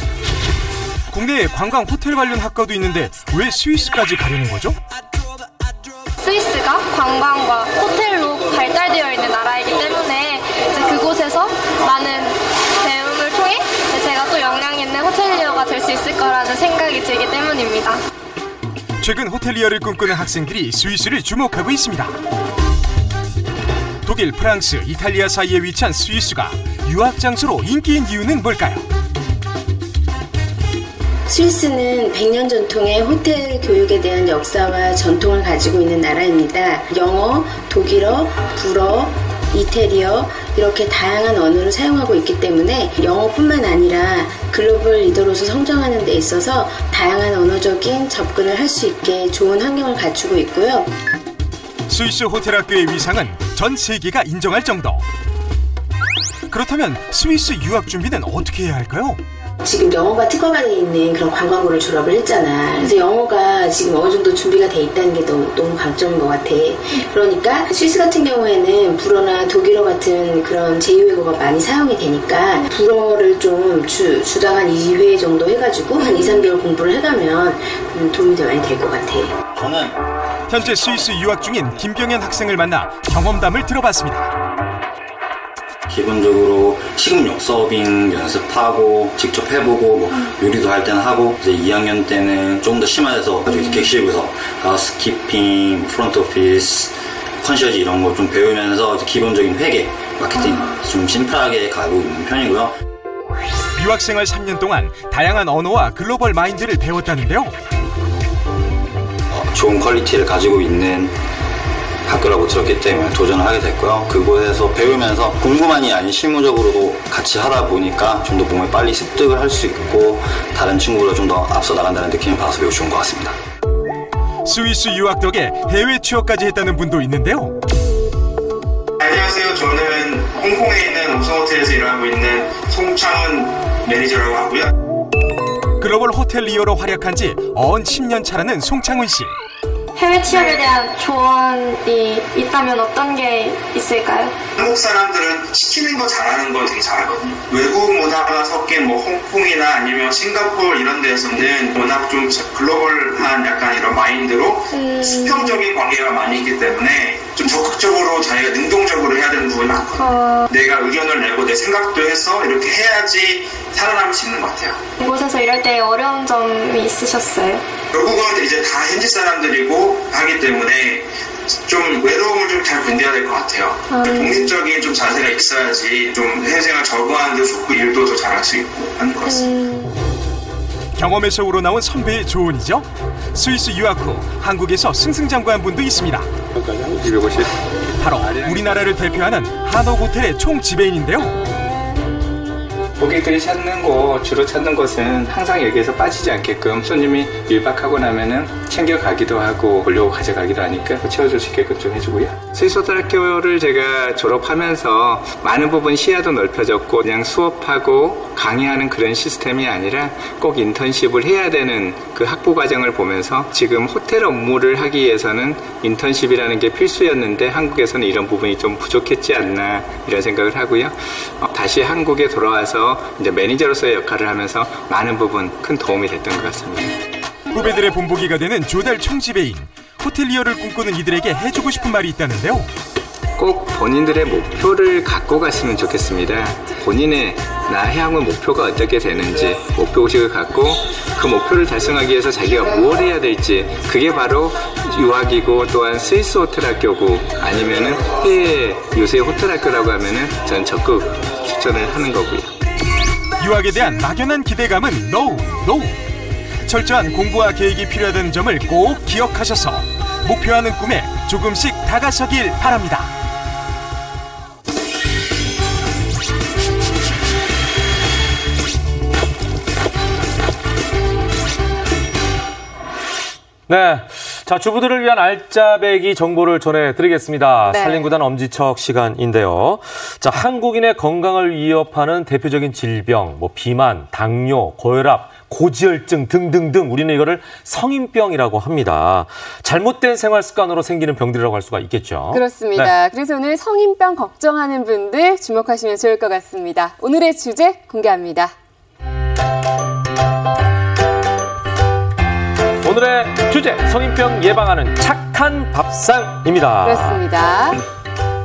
국내에 관광 호텔 관련 학과도 있는데 왜 스위스까지 가려는 거죠? 스위스가 관광과 호텔로 발달되어 있는 나라이기 때문에 이제 그곳에서 많은 배움을 통해 제가 또 역량 있는 호텔리어가 될 수 있을 거라는 생각이 들기 때문입니다. 최근 호텔리어를 꿈꾸는 학생들이 스위스를 주목하고 있습니다. 독일, 프랑스, 이탈리아 사이에 위치한 스위스가 유학 장소로 인기인 이유는 뭘까요? 스위스는 100년 전통의 호텔 교육에 대한 역사와 전통을 가지고 있는 나라입니다. 영어, 독일어, 불어, 이태리어 이렇게 다양한 언어를 사용하고 있기 때문에 영어뿐만 아니라 글로벌 리더로서 성장하는 데 있어서 다양한 언어적인 접근을 할 수 있게 좋은 환경을 갖추고 있고요. 스위스 호텔 학교의 위상은 전 세계가 인정할 정도. 그렇다면 스위스 유학 준비는 어떻게 해야 할까요? 지금 영어가 특화가 돼 있는 그런 관광고를 졸업을 했잖아. 그래서 영어가 지금 어느 정도 준비가 돼 있다는 게 너무 강점인 것 같아. 그러니까 스위스 같은 경우에는 불어나 독일어 같은 그런 제2외국어가 많이 사용이 되니까 불어를 좀 주당 한 2회 정도 해가지고 한 2-3개월 공부를 해가면 도움이 더 많이 될 것 같아. 저는 현재 스위스 유학 중인 김병현 학생을 만나 경험담을 들어봤습니다. 기본적으로 식음료 서빙 연습하고 직접 해보고 뭐 요리도 할 때는 하고 이제 2학년 때는 조금 더 심화해서 객실부서 하우스키핑, 프론트 오피스, 컨셔지 이런 거 좀 배우면서 이제 기본적인 회계, 마케팅 좀 심플하게 가고 있는 편이고요. 유학생활 3년 동안 다양한 언어와 글로벌 마인드를 배웠다는데요. 좋은 퀄리티를 가지고 있는 학교라고 들었기 때문에 도전을 하게 됐고요. 그곳에서 배우면서 공부만이 아닌 실무적으로도 같이 하다 보니까 좀 더 몸에 빨리 습득을 할 수 있고 다른 친구보다 좀 더 앞서 나간다는 느낌을 받아서 매우 좋은 것 같습니다. 스위스 유학 덕에 해외 취업까지 했다는 분도 있는데요. 안녕하세요. 저는 홍콩에 있는 옥성호텔에서 일하고 있는 송창은 매니저라고 하고요. 글로벌 호텔리어로 활약한 지 어언 10년 차라는 송창훈 씨. 해외 취업에 대한 조언이 있다면 어떤 게 있을까요? 한국 사람들은 시키는 거 잘하는 거 되게 잘하거든요. 외국 문화가 섞인 뭐 홍콩이나 아니면 싱가포르 이런 데서는 워낙 좀 글로벌한 약간 이런 마인드로 수평적인 관계가 많이 있기 때문에 좀 적극적으로 자기가 능동적으로 해야 되는 부분이 많거든요. 내가 의견을 내고 내 생각도 해서 이렇게 해야지 살아남을 수 있는 것 같아요. 이곳에서 일할 때 어려운 점이 있으셨어요? 결국은 이제 다 현지 사람들이고 하기 때문에 좀 외로움을 좀 잘 견뎌야 될 것 같아요. 독립적인 좀 자세가 있어야지 좀 해외생활 적응하는 데 좋고 일도 더 잘할 수 있고 하는 것 같습니다. 경험에서 우러나온 선배의 조언이죠. 스위스 유학 후 한국에서 승승장구한 분도 있습니다. 250. 바로 우리나라를 대표하는 한옥호텔의 총지배인인데요. 고객들이 찾는 곳, 주로 찾는 곳은 항상 여기에서 빠지지 않게끔 손님이 밀박하고 나면은 챙겨가기도 하고 보려고 가져가기도 하니까 채워줄 수 있게끔 좀 해주고요. 스위스 호텔 학교를 제가 졸업하면서 많은 부분 시야도 넓혀졌고 그냥 수업하고 강의하는 그런 시스템이 아니라 꼭 인턴십을 해야 되는 그 학부 과정을 보면서 지금 호텔 업무를 하기 위해서는 인턴십이라는 게 필수였는데 한국에서는 이런 부분이 좀 부족했지 않나 이런 생각을 하고요. 다시 한국에 돌아와서 이제 매니저로서의 역할을 하면서 많은 부분 큰 도움이 됐던 것 같습니다. 후배들의 본보기가 되는 조달 총지배인, 호텔리어를 꿈꾸는 이들에게 해주고 싶은 말이 있다는데요. 꼭 본인들의 목표를 갖고 갔으면 좋겠습니다. 본인의 향후 목표가 어떻게 되는지 목표의식을 갖고 그 목표를 달성하기 위해서 자기가 무엇을 해야 될지 그게 바로 유학이고 또한 스위스 호텔 학교고 아니면은 해외 요새 호텔 학교라고 하면은 전 적극 추천을 하는 거고요. 유학에 대한 막연한 기대감은 NO! 철저한 공부와 계획이 필요하다는 점을 꼭 기억하셔서 목표하는 꿈에 조금씩 다가서길 바랍니다. 네. 자, 주부들을 위한 알짜배기 정보를 전해드리겠습니다. 네. 살림구단 엄지척 시간인데요. 자, 한국인의 건강을 위협하는 대표적인 질병, 비만, 당뇨, 고혈압, 고지혈증 등등등 우리는 이거를 성인병이라고 합니다. 잘못된 생활 습관으로 생기는 병들이라고 할 수가 있겠죠. 그렇습니다. 네. 그래서 오늘 성인병 걱정하는 분들 주목하시면 좋을 것 같습니다. 오늘의 주제 공개합니다. 오늘의 주제, 성인병 예방하는 착한 밥상입니다. 그렇습니다.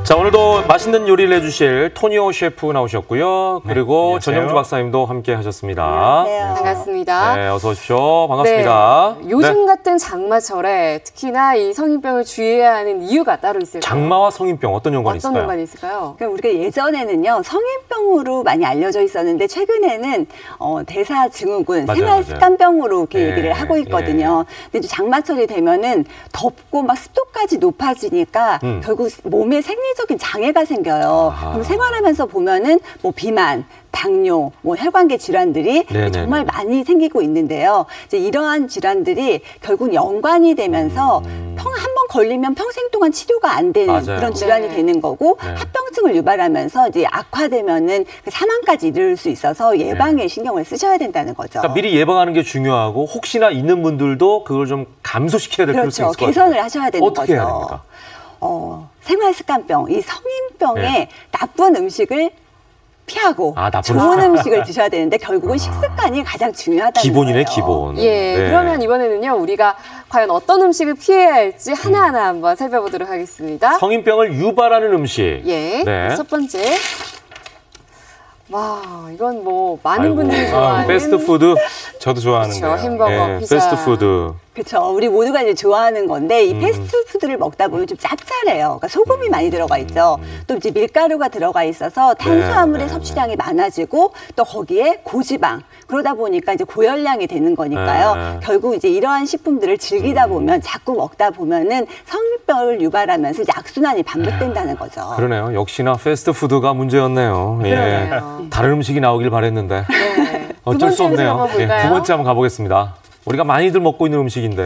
자, 오늘도 맛있는 요리를 해주실 토니오 셰프 나오셨고요. 그리고 네, 전영주 박사님도 함께 하셨습니다. 안녕하세요. 반갑습니다. 네, 어서 오십시오. 반갑습니다. 네, 요즘 같은 장마철에 특히나 이 성인병을 주의해야 하는 이유가 따로 있을까요? 장마와 성인병 어떤 연관이 있을까요? 어떤 연관이 있을까요? 그러니까 우리가 예전에는요 성인병으로 많이 알려져 있었는데 최근에는 대사증후군, 생활습관병으로 이렇게 얘기를 하고 있거든요. 근데 이제 장마철이 되면은 덥고 막 습도까지 높아지니까 결국 몸에 생리적인 장애가 생겨요. 그럼 생활하면서 보면은 비만, 당뇨, 혈관계 질환들이 정말 많이 생기고 있는데요. 이제 이러한 질환들이 결국 연관이 되면서 한 번 걸리면 평생 동안 치료가 안 되는 맞아요. 그런 질환이 되는 거고 합병증을 유발하면서 이제 악화되면은 사망까지 이를 수 있어서 예방에 신경을 쓰셔야 된다는 거죠. 그러니까 미리 예방하는 게 중요하고 혹시나 있는 분들도 그걸 좀 감소시켜야 될 필요가 있을 것 같아요. 개선을 하셔야 되는 어떻게 거죠. 해야 됩니까? 생활습관병, 이 성인병에 나쁜 음식을 피하고 좋은 음식을 드셔야 되는데 결국은 식습관이 가장 중요하다는 기본이네, 거예요. 기본. 예, 그러면 이번에는요, 우리가 과연 어떤 음식을 피해야 할지 하나하나 한번 살펴보도록 하겠습니다. 성인병을 유발하는 음식. 예, 첫 번째. 와, 이건 뭐 많은 분들이 좋아하는 패스트푸드 저도 좋아하는데요. 그렇죠, 햄버거, 피자. 패스트푸드. 그렇죠. 우리 모두가 이제 좋아하는 건데 이 패스트푸드를 먹다 보면 좀 짭짤해요. 그러니까 소금이 많이 들어가 있죠. 또 이제 밀가루가 들어가 있어서 탄수화물의 섭취량이 많아지고 또 거기에 고지방 그러다 보니까 이제 고열량이 되는 거니까요. 결국 이제 이러한 식품들을 즐기다 보면 자꾸 먹다 보면은 성인병을 유발하면서 이제 악순환이 반복된다는 거죠. 그러네요. 역시나 패스트푸드가 문제였네요. 예. 다른 음식이 나오길 바랬는데 어쩔 수 없네요. 두 번째 한번 가보겠습니다. 우리가 많이들 먹고 있는 음식인데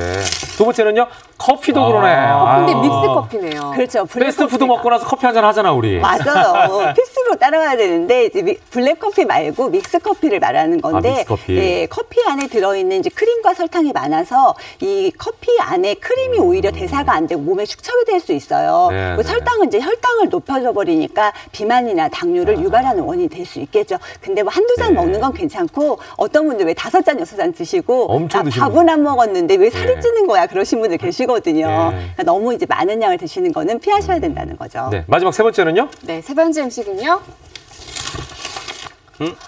두 번째는요 커피도 그러네. 근데 믹스 커피네요. 그렇죠. 패스트푸드 먹고 나서 커피 한잔 하잖아 우리. 맞아요. 필수로 따라가야 되는데 이제 블랙 커피 말고 믹스 커피를 말하는 건데, 믹스 커피. 예, 커피 안에 들어있는 이제 크림과 설탕이 많아서 이 커피 안에 크림이 오히려 대사가 안 되고 몸에 축적이 될 수 있어요. 설탕은 이제 혈당을 높여줘 버리니까 비만이나 당뇨를 유발하는 원인이 될 수 있겠죠. 근데 뭐 한두 잔 먹는 건 괜찮고 어떤 분들 왜 5잔, 6잔 드시고 엄청 밥은 안 먹었는데 왜 살이 찌는 거야 그러신 분들 계시거든요. 그러니까 너무 이제 많은 양을 드시는 거는 피하셔야 된다는 거죠. 네, 마지막 세 번째는요? 네, 세 번째 음식은요?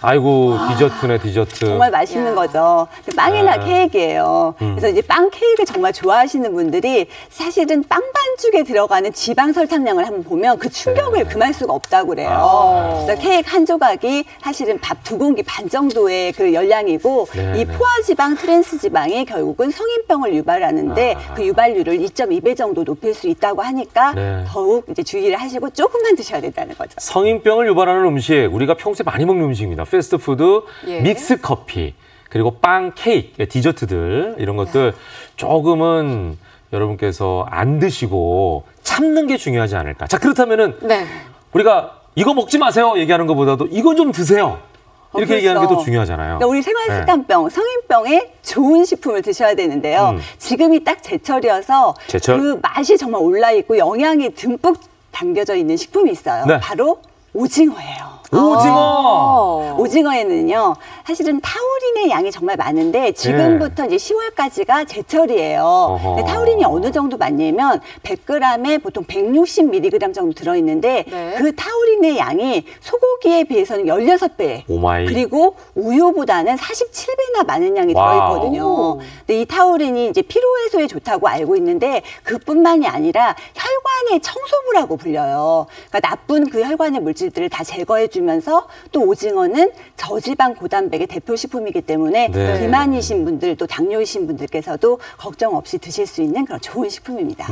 아이고 디저트네 디저트. 정말 맛있는 거죠. 빵이나 케이크예요. 그래서 이제 빵 케이크 정말 좋아하시는 분들이 사실은 빵 반죽에 들어가는 지방 설탕량을 한번 보면 그 충격을 금할 수가 없다고 그래요. 그래서 케이크 한 조각이 사실은 밥 2공기 반 정도의 그 열량이고 이 포화지방, 트랜스지방이 결국은 성인병을 유발하는데 그 유발률을 2.2배 정도 높일 수 있다고 하니까 더욱 이제 주의를 하시고 조금만 드셔야 된다는 거죠. 성인병을 유발하는 음식 우리가 평소에 많이 먹는 음식입니다. 패스트푸드, 믹스 커피, 그리고 빵, 케이크, 디저트들 이런 것들 조금은 여러분께서 안 드시고 참는 게 중요하지 않을까. 자 그렇다면은 우리가 이거 먹지 마세요 얘기하는 것보다도 이건 좀 드세요. 이렇게 얘기하는 게 더 중요하잖아요. 그러니까 우리 생활습관병, 성인병에 좋은 식품을 드셔야 되는데요. 지금이 딱 제철이어서 그 맛이 정말 올라있고 영양이 듬뿍 담겨져 있는 식품이 있어요. 바로 오징어예요. 오징어에는요, 사실은 타우린의 양이 정말 많은데 지금부터 이제 10월까지가 제철이에요. 근데 타우린이 어느 정도 많냐면 100g에 보통 160mg 정도 들어있는데 그 타우린의 양이 소고기에 비해서는 16배. 그리고 우유보다는 47배나 많은 양이 들어있거든요. 근데 이 타우린이 이제 피로 해소에 좋다고 알고 있는데 그뿐만이 아니라 혈관의 청소부라고 불려요. 그러니까 나쁜 그 혈관의 물질들을 다 제거해 주면서 또 오징어는 저지방 고단백의 대표 식품이기 때문에 비만이신 분들 또 당뇨이신 분들께서도 걱정 없이 드실 수 있는 그런 좋은 식품입니다.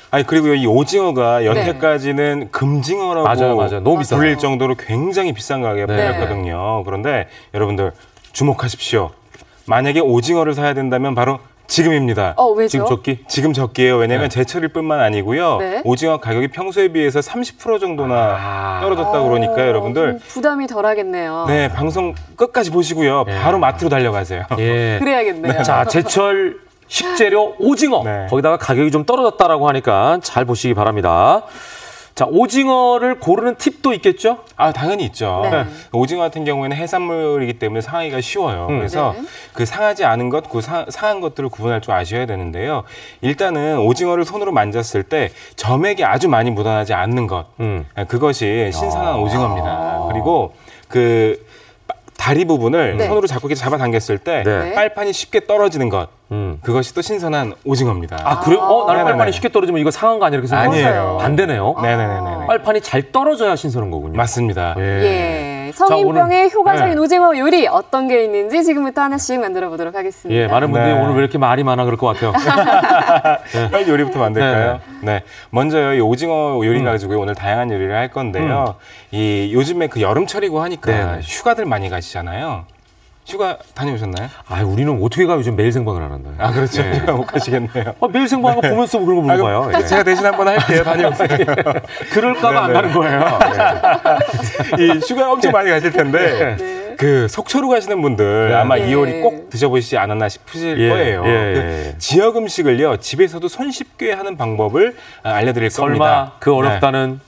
아니 그리고 이 오징어가 여태까지는 금징어라고 너무 비싸요. 불릴 정도로 굉장히 비싼 가격에 팔렸거든요. 그런데 여러분들 주목하십시오. 만약에 오징어를 사야 된다면 바로 지금입니다. 왜죠? 지금 적기예요. 왜냐하면 제철일 뿐만 아니고요. 오징어 가격이 평소에 비해서 30% 정도나 떨어졌다고 그러니까 여러분들 부담이 덜하겠네요. 네, 방송 끝까지 보시고요. 바로 마트로 달려가세요. 그래야겠네요. 자, 제철 식재료 오징어. 거기다가 가격이 좀 떨어졌다라고 하니까 잘 보시기 바랍니다. 자, 오징어를 고르는 팁도 있겠죠? 당연히 있죠. 오징어 같은 경우에는 해산물이기 때문에 상하기가 쉬워요. 그래서 그 상하지 않은 것, 그 상한 것들을 구분할 줄 아셔야 되는데요. 일단은 오징어를 손으로 만졌을 때 점액이 아주 많이 묻어나지 않는 것. 그것이 신선한 오징어입니다. 그리고 그 다리 부분을 손으로 잡고 잡아당겼을 때 빨판이 쉽게 떨어지는 것. 그것이 또 신선한 오징어입니다. 그래요? 나는 빨판이 쉽게 떨어지면 이거 상한 거 아니야 이렇게 생각해요. 아니에요. 반대네요. 네네네. 빨판이 잘 떨어져야 신선한 거군요. 맞습니다. 성인병의 효과적인 오징어 요리 어떤 게 있는지 지금부터 하나씩 만들어 보도록 하겠습니다. 많은 분들이 오늘 왜 이렇게 말이 많아 그럴 것 같아요. 빨리 요리부터 만들까요? 먼저요, 이 오징어 요리 가지고 오늘 다양한 요리를 할 건데요. 이 요즘에 그 여름철이고 하니까 휴가들 많이 가시잖아요. 휴가 다녀오셨나요? 아, 우리는 어떻게 가요? 요즘 매일 생방을 하는데. 아, 그렇죠. 네. 휴가 못 가시겠네요. 매일 생방하고 보면서 그런 거 물어봐요. 네. 제가 대신 한번 할게요. 다녀오세요. 그럴까봐 안 가는 거예요. 이 휴가 엄청 많이 가실 텐데 그 속초로 가시는 분들 아마 이 요리 꼭 드셔보시지 않았나 싶으실 거예요. 그 지역 음식을요 집에서도 손쉽게 하는 방법을 알려드릴 겁니다. 설마 그 어렵다는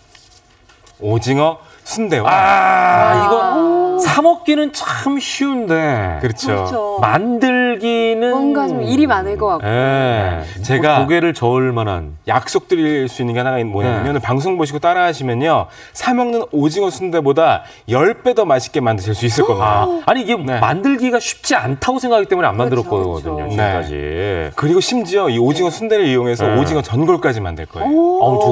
오징어 순대와 이거 사 먹기는 참 쉬운데 그렇죠. 만들기는 뭔가 좀 일이 많을 것 같고 제가 고개를 저을 만한 약속드릴 수 있는 게 하나가 뭐냐면 방송 보시고 따라하시면요 사 먹는 오징어 순대보다 10배 더 맛있게 만드실 수 있을 겁니다. 아니 이게 만들기가 쉽지 않다고 생각하기 때문에 안 만들었거든요. 지금까지. 그리고 심지어 이 오징어 순대를 이용해서 오징어 전골까지 만들 거예요. 두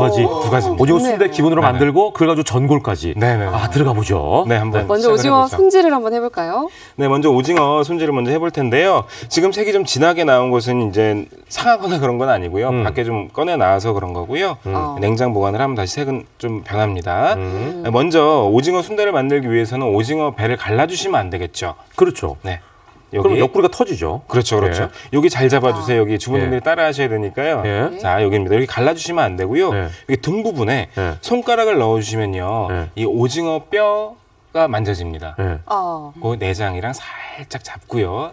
가지. 오징어 순대 기본으로 만들고 그걸 가지고 전골까지. 네네. 들어가 보죠. 네, 한번 먼저 오징어 손질을 한번 해볼까요? 네, 먼저 오징어 손질을 먼저 해볼 텐데요. 지금 색이 좀 진하게 나온 것은 이제 상하거나 그런 건 아니고요. 밖에 좀 꺼내 나와서 그런 거고요. 냉장 보관을 하면 다시 색은 좀 변합니다. 먼저 오징어 순대를 만들기 위해서는 오징어 배를 갈라주시면 안 되겠죠. 그렇죠. 네. 그럼 옆구리가 터지죠. 그렇죠. 여기 잘 잡아주세요. 여기 주부님들이 따라 하셔야 되니까요. 자, 여기입니다. 여기 갈라주시면 안 되고요. 여기 등 부분에 손가락을 넣어주시면요. 이 오징어 뼈가 만져집니다. 그 내장이랑 살짝 잡고요.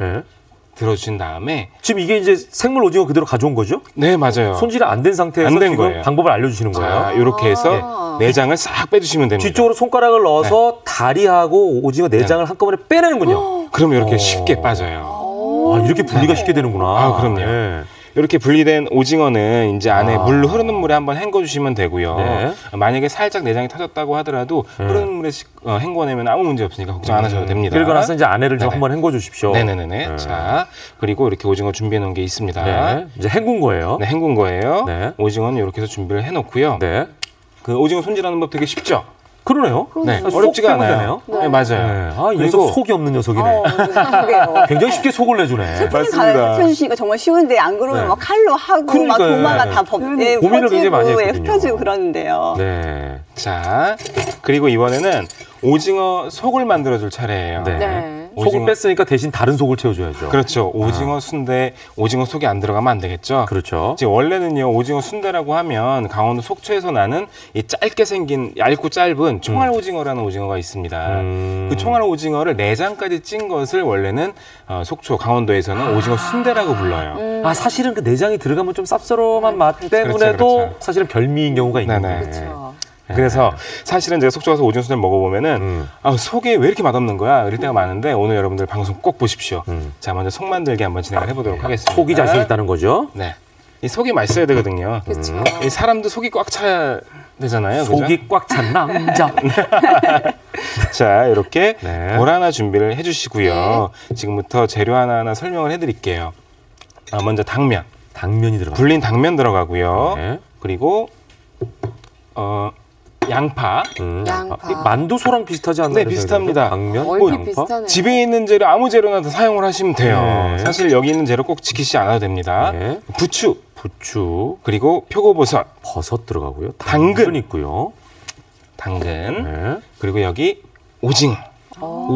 들어주신 다음에 지금 이게 이제 생물 오징어 그대로 가져온 거죠? 네, 맞아요. 손질이 안 된 상태에서 안 된 지금 거예요. 방법을 알려주시는 거예요. 이렇게 해서 내장을 싹 빼주시면 됩니다. 뒤쪽으로 손가락을 넣어서 다리하고 오징어 내장을 한꺼번에 빼내는군요. 그럼 이렇게 쉽게 빠져요. 이렇게 분리가 쉽게 되는구나. 그럼요. 이렇게 분리된 오징어는 이제 안에 물 흐르는 물에 한번 헹궈주시면 되고요. 만약에 살짝 내장이 터졌다고 하더라도 흐르는 물에 헹궈내면 아무 문제 없으니까 걱정 안 하셔도 됩니다. 그리고 나서 이제 안에를 좀 한번 헹궈 주십시오. 네네네. 자, 그리고 이렇게 오징어 준비해 놓은 게 있습니다. 이제 헹군 거예요. 네, 헹군 거예요. 오징어는 이렇게 해서 준비를 해놓고요. 그 오징어 손질하는 법 되게 쉽죠? 그러네요. 네, 어렵지가 않아요. 네, 맞아요. 이 녀석 속이 없는 녀석이네. 굉장히 쉽게 속을 내주네. 맞습니다. 해주시니까 정말 쉬운데 안 그러면 막 칼로 하고 막 도마가 다 고민을 굉장히 많이 했거든요. 흩어지고 그러는데요. 네. 자, 그리고 이번에는 오징어 속을 만들어줄 차례예요. 속을 뺐으니까 대신 다른 속을 채워줘야죠. 그렇죠. 오징어 순대, 오징어 속이 안 들어가면 안 되겠죠. 그렇죠. 이제 원래는요, 오징어 순대라고 하면 강원도 속초에서 나는 이 짧게 생긴 얇고 짧은 총알 오징어라는 오징어가 있습니다. 그 총알 오징어를 내장까지 찐 것을 원래는 속초, 강원도에서는 오징어 순대라고 불러요. 사실은 그 내장이 들어가면 좀 쌉싸름한 맛 때문에도 사실은 별미인 경우가 있는데. 그렇죠. 그래서 사실은 제가 속초 가서 오징어 순대를 먹어보면은 속에 왜 이렇게 맛없는 거야? 이럴 때가 많은데 오늘 여러분들 방송 꼭 보십시오. 자, 먼저 속 만들기 한번 진행을 해보도록 하겠습니다. 속이 자신 있다는 거죠? 네. 이 속이 맛있어야 되거든요. 그렇죠. 이 사람도 속이 꽉 차야 되잖아요. 속이 꽉 찬 남자. 자, 이렇게 볼 하나 준비를 해주시고요. 지금부터 재료 하나하나 설명을 해드릴게요. 먼저 당면. 당면이 들어가요. 불린 당면 들어가고요. 그리고 양파. 만두소랑 비슷하지 않나요? 네, 비슷합니다. 당면, 얼핏 비슷하네요. 집에 있는 재료 아무 재료나 다 사용을 하시면 돼요. 사실 여기 있는 재료 꼭 지키지 않아도 됩니다. 부추, 그리고 표고버섯, 버섯 들어가고요. 당근 있고요. 당근, 그리고 여기 오징어.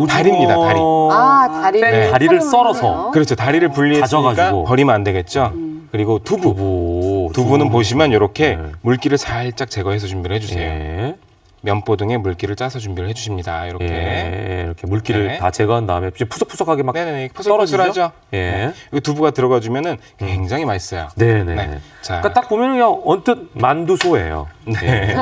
다리입니다, 다리. 다리를 썰어서. 그렇죠. 다리를 분리했으니까 버리면 안 되겠죠. 그리고 두부는 보시면 이렇게 물기를 살짝 제거해서 준비를 해주세요. 면보등에 물기를 짜서 준비를 해주십니다. 이렇게 이렇게 물기를 다 제거한 다음에 푸석푸석하게 막 푸석푸석하죠. 이 두부가 들어가주면은 굉장히 맛있어요. 네네. 자, 그러니까 딱 보면 그냥 언뜻 만두소예요. 네.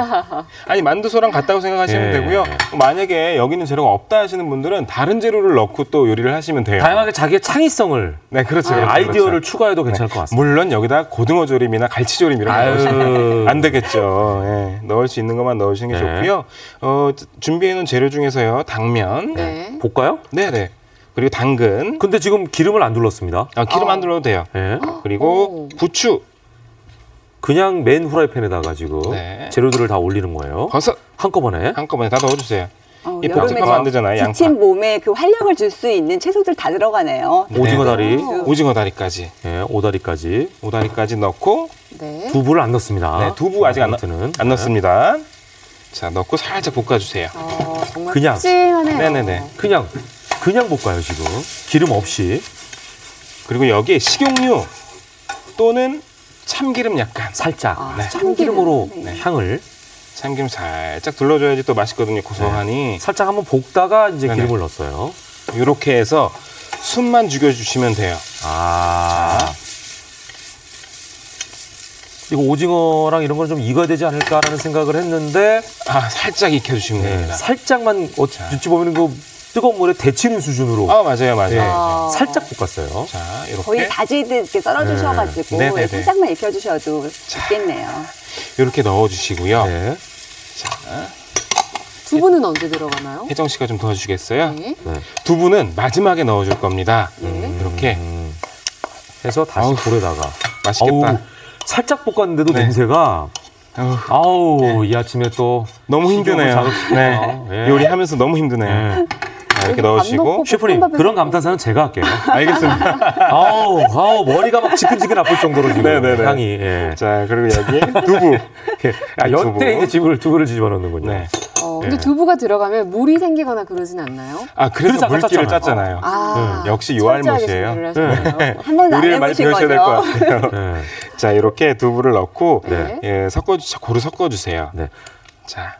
아니 만두소랑 같다고 생각하시면 되고요. 만약에 여기는 재료가 없다 하시는 분들은 다른 재료를 넣고 또 요리를 하시면 돼요. 다양하게 자기의 창의성을, 그렇죠. 아이디어를 추가해도 괜찮을 것 같습니다. 물론 여기다 고등어 조림이나 갈치 조림 이런 거 넣으시면 안 되겠죠. 넣을 수 있는 것만 넣으시는 게 좋고요. 준비해놓은 재료 중에서요, 당면 볶아요? 네네. 그리고 당근. 근데 지금 기름을 안 둘렀습니다. 기름 안 둘러도 돼요. 그리고 부추. 그냥 맨 후라이팬에다가 지금 재료들을 다 올리는 거예요. 버섯 한꺼번에 다 넣어주세요. 이 복잡하면 안 되잖아요. 양파. 지친 몸에 그 활력을 줄 수 있는 채소들 다 들어가네요. 오징어 다리, 오징어 다리까지, 오다리까지 넣고 두부를 안 넣습니다. 두부 아직 안 넣습니다. 자, 넣고 살짝 볶아주세요. 정말 그냥 푸짐하네요. 네네네. 그냥 그냥 볶아요, 지금. 기름 없이. 그리고 여기에 식용유 또는 참기름 약간. 살짝. 네. 참기름으로 향을. 참기름 살짝 둘러줘야지 또 맛있거든요, 고소하니. 네. 살짝 한번 볶다가 이제 기름을 넣었어요. 이렇게 해서 숨만 죽여주시면 돼요. 자. 이거 오징어랑 이런 건 좀 익어야 되지 않을까라는 생각을 했는데 살짝 익혀주시면 됩니다. 살짝만 어찌 보면 그 뜨거운 물에 데치는 수준으로. 맞아요. 살짝 볶았어요. 자, 이렇게. 거의 다지듯 이렇게 썰어주셔가지고 살짝만 익혀주셔도 좋겠네요. 이렇게 넣어주시고요. 자. 두부는 언제 들어가나요? 혜정 씨가 좀 도와주시겠어요? 네. 두부는 마지막에 넣어줄 겁니다. 이렇게 해서 다시 불에다가. 맛있겠다. 어우, 살짝 볶았는데도 냄새가. 이 아침에 또 너무 힘드네요. 요리하면서 너무 힘드네요. 이렇게 넣으시고. 셰프님, 그런 감탄사는 제가 할게요. 알겠습니다. 머리가 막 지끈지끈 아플 정도로 지금 향이. 자, 그리고 여기 두부. 여태 이제 두부를 집어넣는군요. 근데 두부가 들어가면 물이 생기거나 그러진 않나요? 그래서 물기를 짰잖아요. 역시 요알못이에요. 한번 안 요리를 많이 배우셔야 될 것 같아요. 자, 이렇게 두부를 넣고 고루 섞어주세요. 자.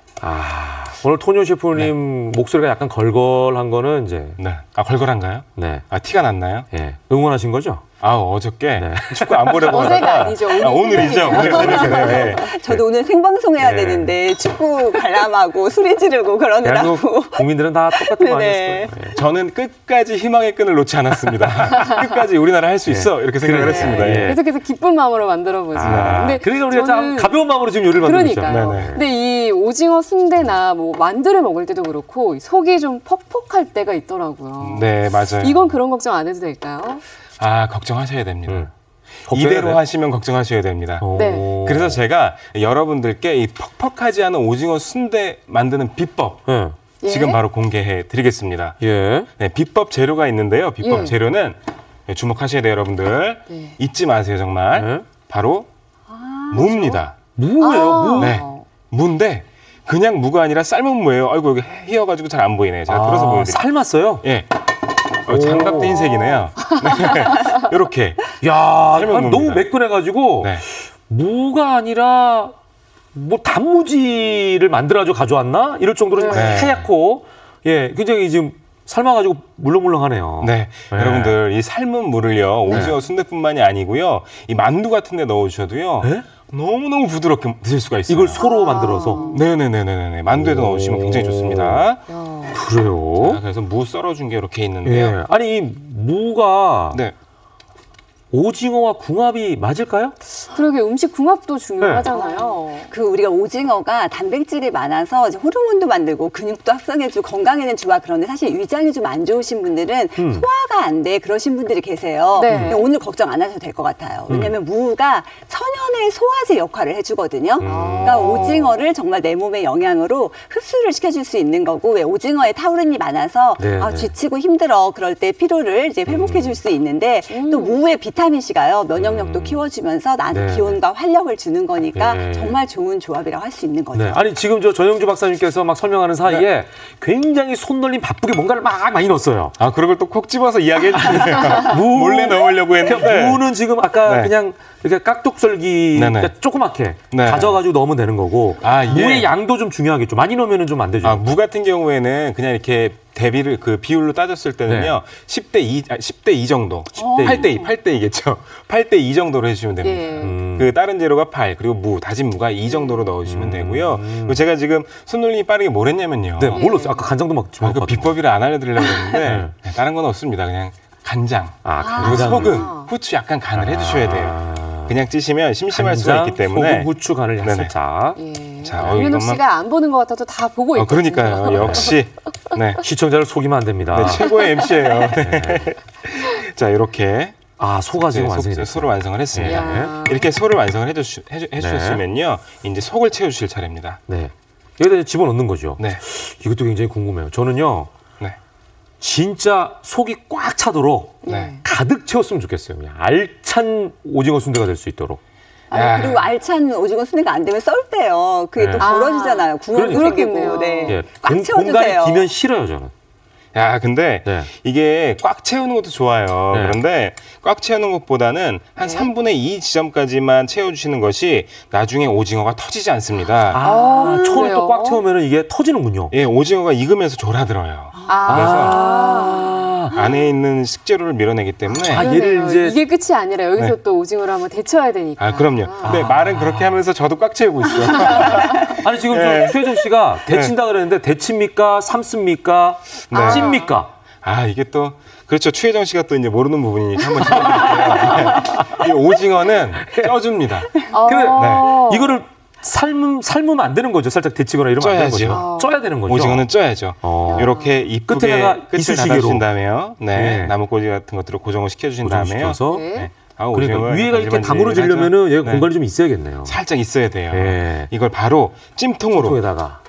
오늘 토뇨 셰프님 목소리가 약간 걸걸한 거는 이제. 걸걸한가요? 네. 티가 났나요? 응원하신 거죠? 어저께 축구 안 보려고 하다가 아니죠. 오늘이죠. 오늘 저도 오늘 생방송 해야 되는데 축구 관람하고 소리 지르고 그러느라고. 국민들은 다 똑같은 거 아니었어요? 저는 끝까지 희망의 끈을 놓지 않았습니다. 끝까지 우리나라 할 수 있어 이렇게 생각을 했습니다. 계속해서 기쁜 마음으로 만들어보지. 근데 그러니까 우리가 참 가벼운 마음으로 지금 요리를 만들고 있잖아요. 근데 이 오징어 순대나 뭐 만두를 먹을 때도 그렇고 속이 좀 퍽퍽할 때가 있더라고요. 네, 맞아요. 이건 그런 걱정 안 해도 될까요? 걱정하셔야 됩니다. 이대로 하시면 걱정하셔야 됩니다. 네. 그래서 제가 여러분들께 이 퍽퍽하지 않은 오징어 순대 만드는 비법 지금 바로 공개해 드리겠습니다. 비법 재료가 있는데요. 비법 재료는 주목하셔야 돼요, 여러분들. 잊지 마세요, 정말. 바로 무입니다. 무예요? 무? 네, 무인데 그냥 무가 아니라 삶은 무예요. 아이고, 여기 휘어가지고 잘 안 보이네요. 제가 들어서 보여드릴게요. 삶았어요? 장갑 흰 색이네요. 이렇게. 너무 매끈해가지고 무가 아니라 뭐 단무지를 만들어가지고 가져왔나? 이럴 정도로 좀 하얗고 굉장히 지금 삶아가지고 물렁물렁하네요. 여러분들 이 삶은 무를요 오징어 순대뿐만이 아니고요 이 만두 같은 데 넣어주셔도요 너무너무 부드럽게 드실 수가 있어요. 이걸 소로 만들어서? 네네네네. 만두에도 넣으시면 굉장히 좋습니다. 그래요? 자, 그래서 무 썰어준 게 이렇게 있는데요. 아니, 이 무가 오징어와 궁합이 맞을까요? 그러게, 음식 궁합도 중요하잖아요. 우리가 오징어가 단백질이 많아서 이제 호르몬도 만들고 근육도 합성해주고 건강에는 좋아. 그런데 사실 위장이 좀 안 좋으신 분들은 소화가 안 돼 그러신 분들이 계세요. 오늘 걱정 안 하셔도 될 것 같아요. 왜냐하면 무가 천연의 소화제 역할을 해주거든요. 그러니까 오징어를 정말 내 몸의 영양으로 흡수를 시켜줄 수 있는 거고, 왜 오징어에 타우린이 많아서 지치고 힘들어 그럴 때 피로를 이제 회복해줄 수 있는데 또 무의 비타민C가요 면역력도 키워주면서 나한테 기운과 활력을 주는 거니까 정말 좋은 조합이라고 할 수 있는 거죠. 아니, 지금 전영주 박사님께서 막 설명하는 사이에 굉장히 손놀림 바쁘게 뭔가를 막 많이 넣었어요. 그걸 또 콕 집어서 이야기해 주세요. 몰래 넣으려고 했는데. 무는 지금 아까 그냥 이렇게 깍둑썰기 조그맣게 가져가지고 넣으면 되는 거고, 무의 양도 좀 중요하겠죠. 많이 넣으면 좀 안 되죠. 무 같은 경우에는 그냥 이렇게 대비를 비율로 따졌을 때는요 10대 2 정도, 8대2겠죠. 8대 2 정도로 해주시면 됩니다. 다른 재료가 8, 그리고 무, 다진 무가 2 정도로 넣으시면 되고요. 그리고 제가 지금 손놀림이 빠르게 뭘 했냐면요. 몰랐어요. 아까 간장도 막 그 비법이라 안 알려드리려고 했는데 다른 건 없습니다. 그냥 간장, 그리고 소금, 후추 약간 간을 해주셔야 돼요. 그냥 찌시면 심심할 수가 있기 때문에 소금, 후추 간을 살짝. 자, 윤호 씨가 안 보는 것 같아도 다 보고 있거든요. 그러니까요. 역시 시청자를 속이면 안 됩니다. 최고의 MC예요. 자, 이렇게 소가 지금 완성이 됐어요. 소를 완성을 했습니다. 이렇게 소를 완성을 해주셨으면요 이제 속을 채워주실 차례입니다. 여기다 집어넣는 거죠. 이것도 굉장히 궁금해요. 저는요 진짜 속이 꽉 차도록 가득 채웠으면 좋겠어요. 그냥 알찬 오징어 순대가 될 수 있도록. 그리고 알찬 오징어 순대가 안 되면 썰 때요. 그게 또 벌어지잖아요. 구멍이 생기고. 꽉 채워주세요. 공간이 비면 싫어요, 저는. 야, 근데 네. 이게 꽉 채우는 것도 좋아요. 네. 그런데 꽉 채우는 것보다는 한 3분의 2 지점까지만 채워주시는 것이 나중에 오징어가 터지지 않습니다. 처음에 또 꽉 채우면 이게 터지는군요. 예, 오징어가 익으면서 졸아들어요. 그래서 안에 있는 식재료를 밀어내기 때문에 얘를 이제 이게 끝이 아니라 여기서 또 오징어를 한번 데쳐야 되니까. 그럼요. 근데 말은 그렇게 하면서 저도 꽉 채우고 있어요. 아니 지금 최혜정 씨가 데친다 그랬는데 데칩니까? 삶습니까? 찝니까? 이게 또 그렇죠. 추혜정 씨가 또 이제 모르는 부분이니까 한번 짚어드릴게요. 이 오징어는 쪄줍니다. 근데 이거를 삶으면 안 되는 거죠. 살짝 데치거나 이러면 안 되는 거죠. 쪄야 되는 거죠. 오징어는 쪄야죠. 이렇게 이쁘게 끝을 닫아주신 다음에요. 나무꼬지 같은 것들을 고정을 시켜주신 다음에요. 그러니까 위에가 이렇게 다물어지려면은 얘가 공간이 좀 있어야겠네요. 살짝 있어야 돼요. 이걸 바로 찜통에다가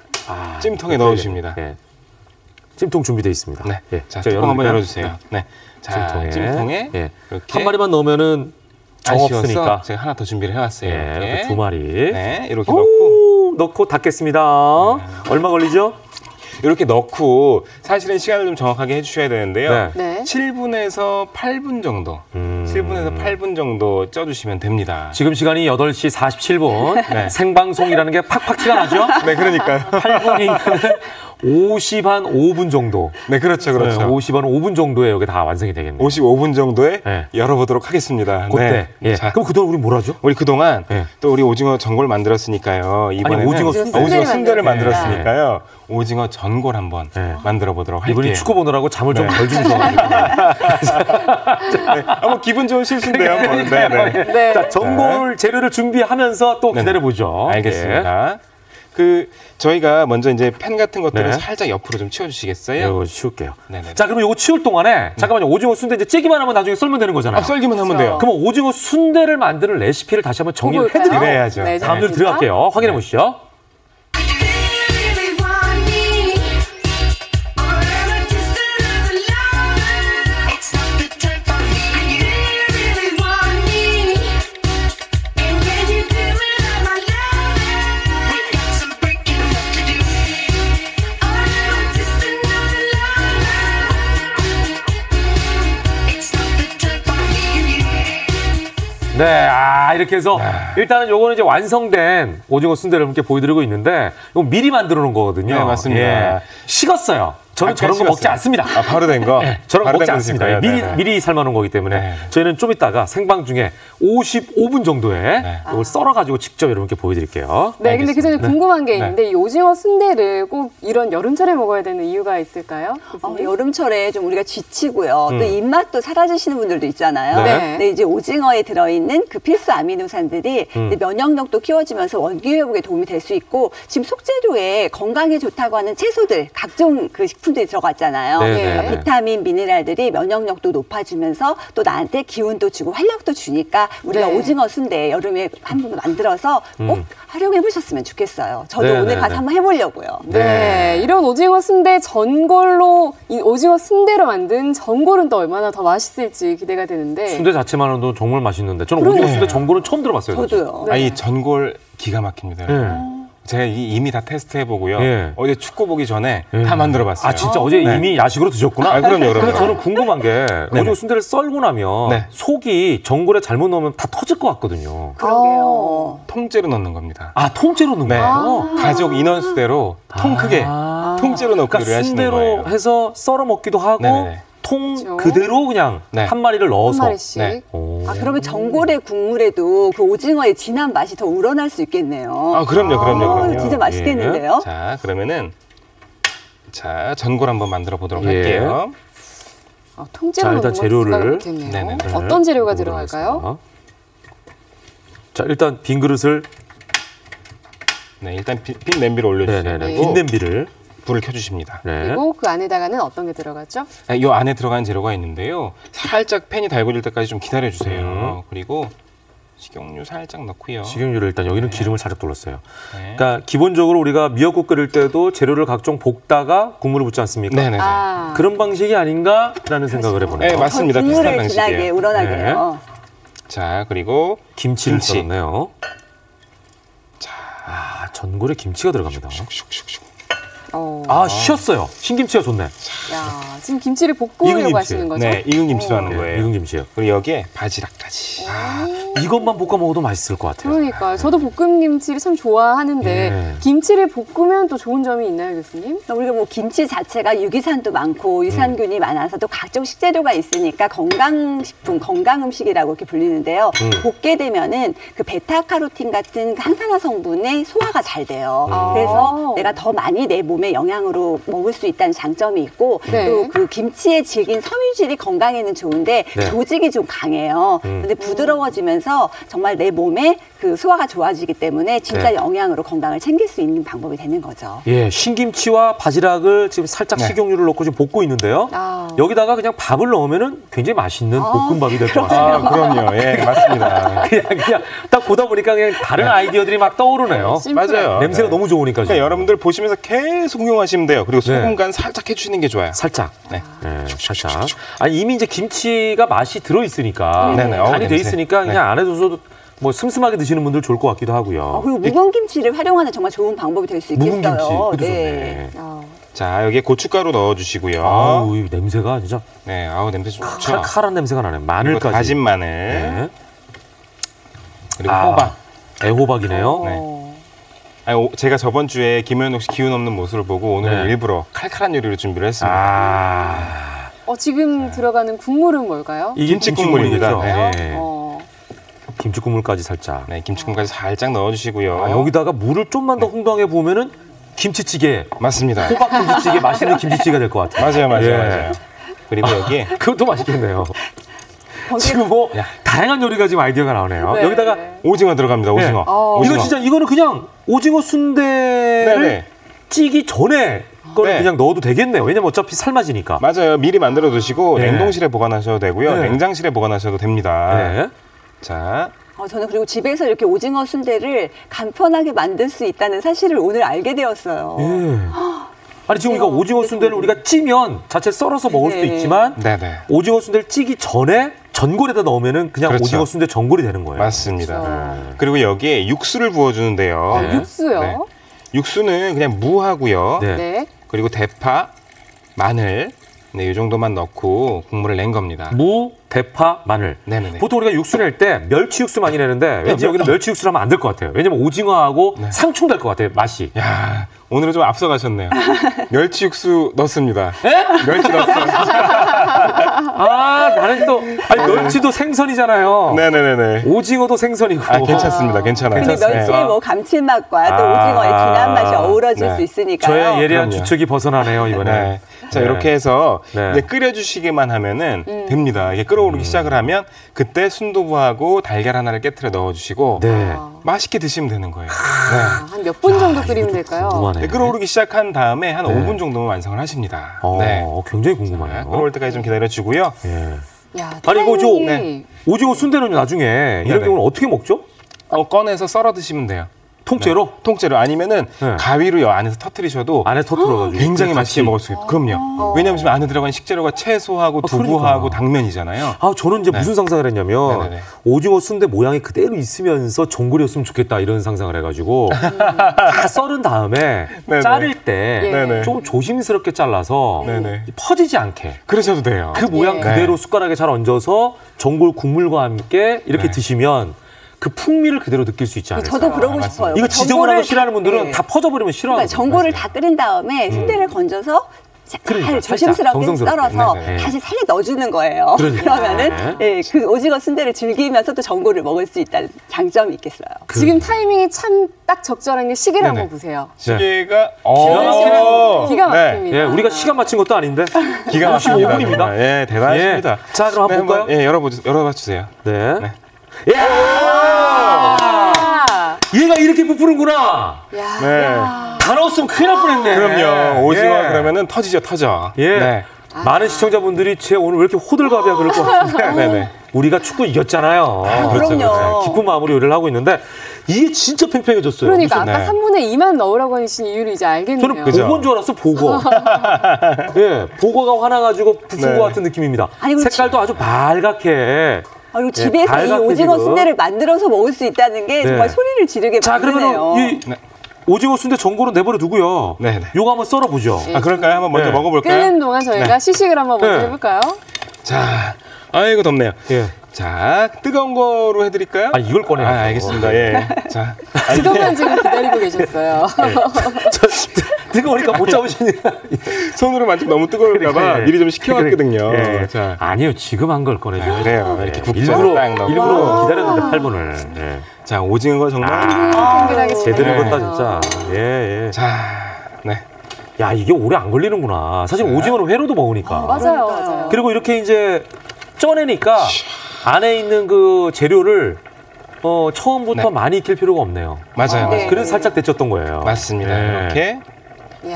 찜통에 넣어주십니다. 찜통 준비되어 있습니다. 자, 뚜껑 한번 열어주세요. 자, 찜통에 이렇게 한 마리만 넣으면은 정 없으니까 제가 하나 더 준비를 해왔어요. 이렇게. 2마리. 이렇게 넣고 닫겠습니다. 얼마 걸리죠? 이렇게 넣고 사실은 시간을 좀 정확하게 해주셔야 되는데요. 7분에서 8분 정도, 7분에서 8분 정도 쪄주시면 됩니다. 지금 시간이 8시 47분. 생방송이라는 게 팍팍 티가 나죠? 네, 그러니까요. 8분이면 50 한 5분 정도. 네, 그렇죠. 50 한 5분 정도에 여기 다 완성이 되겠네요. 55분 정도에 열어보도록 하겠습니다. 그때. 그럼 그동안 우리 뭘 하죠? 우리 그동안 또 우리 오징어 전골 만들었으니까요. 이번에는 오징어 순대를 만들었으니까요. 오징어 전골 한번 만들어 보도록 할게요. 이분이 축구 보느라고 잠을 좀 덜 주무셔가지고. 한번 기분 좋은 실수인데요. 자, 전골 재료를 준비하면서 또 기다려보죠. 알겠습니다. 저희가 먼저 이제 팬 같은 것들을 살짝 옆으로 좀 치워주시겠어요? 이거 치울게요. 자, 그러면 이거 치울 동안에 잠깐만요. 오징어 순대 이제 찌기만 하면 나중에 썰면 되는 거잖아요. 썰기만 하면 돼요. 그럼 오징어 순대를 만드는 레시피를 다시 한번 정리를 해드려야죠. 다음으로 들어갈게요. 확인해 보시죠. 네, 이렇게 해서 일단은 요거는 이제 완성된 오징어 순대를 함께 보여드리고 있는데 이거 미리 만들어 놓은 거거든요. 네, 맞습니다. 식었어요. 저는 저런 거 먹지 않습니다. 바로 된 거? 저런 거 먹지 않습니다. 미리 삶아놓은 거기 때문에 저희는 좀 이따가 생방 중에 55분 정도에 이걸 썰어가지고 직접 여러분께 보여드릴게요. 네, 근데 그 전에 궁금한 게 있는데 이 오징어 순대를 꼭 이런 여름철에 먹어야 되는 이유가 있을까요? 여름철에 좀 우리가 지치고요. 또 입맛도 사라지시는 분들도 있잖아요. 근데 이제 오징어에 들어있는 그 필수 아미노산들이 이제 면역력도 키워지면서 원기 회복에 도움이 될 수 있고 지금 속재료에 건강에 좋다고 하는 채소들 각종 그 식품들이 들어갔잖아요. 그러니까 비타민, 미네랄들이 면역력도 높아지면서 또 나한테 기운도 주고 활력도 주니까 우리가 오징어 순대 여름에 한번 만들어서 꼭 활용해 보셨으면 좋겠어요. 저도 오늘 가서 한번 해보려고요. 이런 오징어 순대 전골로 이 오징어 순대로 만든 전골은 또 얼마나 더 맛있을지 기대가 되는데 순대 자체만으로도 정말 맛있는데 저는 오징어 순대 전골은 처음 들어봤어요. 저도요. 이 전골 기가 막힙니다. 제가 이미 다 테스트해보고요. 어제 축구 보기 전에 다 만들어봤어요. 진짜 어제 이미 야식으로 드셨구나? 그럼요. 근데 저는 궁금한 게 오징어 순대를 썰고 나면 속이 전골에 잘못 넣으면 다 터질 것 같거든요. 그러게요. 통째로 넣는 겁니다. 통째로 넣는 거예요? 가족 인원수대로 통 크게 통째로 넣고 하시는 거예요. 순대로 해서 썰어 먹기도 하고 통 그대로 그냥 한 마리를 넣어서. 그러면 전골의 국물에도 그 오징어의 진한 맛이 더 우러날 수 있겠네요. 그럼요. 진짜 맛있겠는데요? 자, 그러면은 전골 한번 만들어 보도록 할게요. 통째로 일단 재료를 어떤 재료가 들어갈까요? 자, 일단 빈 그릇을 일단 빈 냄비를 올려주세요. 빈 냄비를 불을 켜주십니다. 그리고 그 안에다가는 어떤 게 들어갔죠? 이 안에 들어간 재료가 있는데요. 살짝 팬이 달궈질 때까지 좀 기다려주세요. 그리고 식용유 살짝 넣고요. 식용유를 일단 여기는 기름을 살짝 둘렀어요. 그러니까 기본적으로 우리가 미역국 끓일 때도 재료를 각종 볶다가 국물을 붓지 않습니까? 그런 방식이 아닌가라는 생각을 해보네요. 네, 맞습니다. 비슷한 방식이에요. 진하게 우러나게요. 자, 그리고 김치를 썰었네요. 전골에 김치가 들어갑니다. 아, 쉬었어요. 신김치가 좋네. 야, 지금 김치를 볶고 오려고 하시는 거죠? 네, 익은 김치로 하는 거예요. 익은 김치요. 그리고 여기에 바지락까지. 이것만 볶아 먹어도 맛있을 것 같아요. 그러니까요. 저도 볶음 김치를 참 좋아하는데 김치를 볶으면 또 좋은 점이 있나요, 교수님? 우리가 뭐 김치 자체가 유기산도 많고 유산균이 많아서 또 각종 식재료가 있으니까 건강식품, 건강음식이라고 이렇게 불리는데요. 볶게 되면은 그 베타카로틴 같은 항산화 성분의 소화가 잘 돼요. 그래서 내가 더 많이 내 몸에 영양으로 먹을 수 있다는 장점이 있고 또 그 김치에 질긴 섬유질이 건강에는 좋은데 조직이 좀 강해요. 근데 부드러워지면서 정말 내 몸에 그 소화가 좋아지기 때문에 진짜 영양으로 건강을 챙길 수 있는 방법이 되는 거죠. 예, 신김치와 바지락을 지금 살짝 식용유를 넣고 지금 볶고 있는데요. 여기다가 그냥 밥을 넣으면은 굉장히 맛있는 볶음밥이 될 것 같습니다. 그럼요. 예, 맞습니다. 그냥 딱 보다 보니까 그냥 다른 아이디어들이 막 떠오르네요. 맞아요. 냄새가 너무 좋으니까. 그러니까 여러분들 보시면서 계속 응용하시면 돼요. 그리고 소금 간 살짝 해주시는 게 좋아요. 살짝. 살짝. 아니 이미 이제 김치가 맛이 들어 있으니까 간이 돼 있으니까 그냥 안 해줘도 뭐 슴슴하게 드시는 분들 좋을 것 같기도 하고요. 그리고 묵은 김치를 활용하는 정말 좋은 방법이 될 수 있겠어요. 묵은 김치, 그것도 좋네. 자, 여기에 고춧가루 넣어주시고요. 아우, 이 냄새가 진짜. 네, 아우 냄새 좋죠. 칼칼한 냄새가 나네. 마늘까지. 다진 마늘. 그리고 호박. 애호박이네요. 네. 아니, 제가 저번 주에 김현욱 씨 기운 없는 모습을 보고 오늘 일부러 칼칼한 요리를 준비를 했습니다. 지금 들어가는 국물은 뭘까요? 김치 국물입니다. 김치 국물까지 살짝. 네, 김치 국물까지 살짝 넣어주시고요. 여기다가 물을 좀만 더 흥덩해 보면은 김치찌개. 맞습니다. 호박 김치찌개, 맛있는 김치찌개가 될 것 같아요. 맞아요. 그리고 여기에 그것도 맛있겠네요. 지금 뭐 다양한 요리가 지금 아이디어가 나오네요. 여기다가 오징어 들어갑니다. 오징어. 이거 진짜 이거는 그냥 오징어 순대를 찌기 전에 거를 그냥 넣어도 되겠네요. 왜냐면 어차피 삶아지니까. 맞아요. 미리 만들어 두시고 냉동실에 보관하셔도 되고요. 냉장실에 보관하셔도 됩니다. 자. 저는 그리고 집에서 이렇게 오징어 순대를 간편하게 만들 수 있다는 사실을 오늘 알게 되었어요. 아니 지금 우리가 오징어 순대를 우리가 찌면 자체 썰어서 먹을 수도 있지만 오징어 순대를 찌기 전에 전골에다 넣으면은 그냥 오징어 순대 전골이 되는 거예요. 맞습니다. 그리고 여기에 육수를 부어주는데요. 육수요? 육수는 그냥 무하고요. 그리고 대파, 마늘, 이 정도만 넣고 국물을 낸 겁니다. 무, 대파, 마늘. 보통 우리가 육수 낼 때 멸치 육수 많이 내는데 왠지 여기는 멸치 육수를 하면 안 될 것 같아요. 왜냐면 오징어하고 상충될 것 같아요, 맛이. 야, 오늘은 좀 앞서가셨네요. 멸치 육수 넣습니다. 에? 멸치 넣었어요. 나는 또 멸치도 생선이잖아요. 네네네. 오징어도 생선이고. 괜찮습니다. 괜찮아요. 근데 멸치의 뭐 감칠맛과 또 오징어의 진한 맛이 어우러질 수 있으니까요. 저의 예리한 추측이 벗어나네요 이번에. 자, 이렇게 해서 이제 끓여주시기만 하면은 됩니다. 이게 끓어오르기 시작을 하면 그때 순두부하고 달걀 하나를 깨트려 넣어주시고 맛있게 드시면 되는 거예요. 한 몇 분 정도 끓이면 될까요? 끓어오르기 시작한 다음에 한 5분 정도면 완성을 하십니다. 굉장히 궁금하네요. 끓어올 때까지 좀 기다려주고요. 아니 이거 오징어 순대는 나중에 이런 경우는 어떻게 먹죠? 꺼내서 썰어 드시면 돼요. 통째로? 통째로 아니면은 가위로 안에서 터트리셔도 안에 터트려가지고 굉장히 맛있게 먹을 수 있어요. 그럼요. 왜냐하면 지금 안에 들어간 식재료가 채소하고 두부하고 당면이잖아요. 저는 이제 무슨 상상을 했냐면 오징어 순대 모양이 그대로 있으면서 전골이었으면 좋겠다 이런 상상을 해가지고 다 썰은 다음에 자를 때 좀 조심스럽게 잘라서 퍼지지 않게 그러셔도 돼요. 그 모양 그대로 숟가락에 잘 얹어서 전골 국물과 함께 이렇게 드시면 그 풍미를 그대로 느낄 수 있지 않을까. 저도 그러고 싶어요. 이거 지저분한 거 싫어하는 분들은 다 퍼져버리면 싫어하거든요. 그러니까 전골을 다 끓인 다음에 순대를 건져서 잘 조심스럽게 썰어서 다시 살짝 넣어주는 거예요. 그러면은 그 오징어 순대를 즐기면서 또 전골을 먹을 수 있다는 장점이 있겠어요. 지금 타이밍이 참 딱 적절한 게 시계를 한번 보세요. 시계가 기가 막힙니다. 우리가 시간 맞춘 것도 아닌데 기가 막힙니다. 55분입니다. 대단하십니다. 자, 그럼 한번 볼까요? 열어봐 주세요. 얘가 이렇게 부푸는구나. 다 넣었으면 큰일 날 뻔했네. 그럼요. 오징어 그러면은 터져. 많은 시청자분들이 쟤 오늘 왜 이렇게 호들갑이야 그럴 것 같은데 우리가 축구 이겼잖아요. 그렇죠. 기쁜 마음으로 요리를 하고 있는데 이게 진짜 팽팽해졌어요. 그러니까 아까 3분의 2만 넣으라고 하신 이유를 이제 알겠네요. 저는 보고인 줄 알았어, 보고. 보고가 화나가지고 부푼 것 같은 느낌입니다. 색깔도 아주 빨갛게. 그리고 집에서 이 오징어 순대를 만들어서 먹을 수 있다는 게 정말 소리를 지르게 만드네요. 오징어 순대 전골은 내버려 두고요. 네네. 요거 한번 썰어보죠. 아, 그럴까요? 한번 먼저 먹어볼까요? 끓는 동안 저희가 시식을 한번 먼저 해볼까요? 자, 아이고 덥네요. 예. 자, 뜨거운 거로 해드릴까요? 아, 이걸 꺼내요. 알겠습니다. 예. 자, 그것만 지금 기다리고 계셨어요. 뜨거우니까 못 잡으시니까. 손으로 만지면 너무 뜨거울까봐 미리 좀 식혀왔거든요. 자. 아니요, 지금 한 걸 꺼내죠. 그래요. 이렇게 일부러 기다렸는데 8분을. 예. 자, 오징어가 정말 제대로 익었다 진짜. 예. 자, 네. 야, 이게 오래 안 걸리는구나. 사실 오징어는 회로도 먹으니까. 맞아요. 그리고 이렇게 이제 쪄내니까 안에 있는 그 재료를 처음부터 많이 익힐 필요가 없네요. 맞아요. 그래서 살짝 데쳤던 거예요. 맞습니다. 이렇게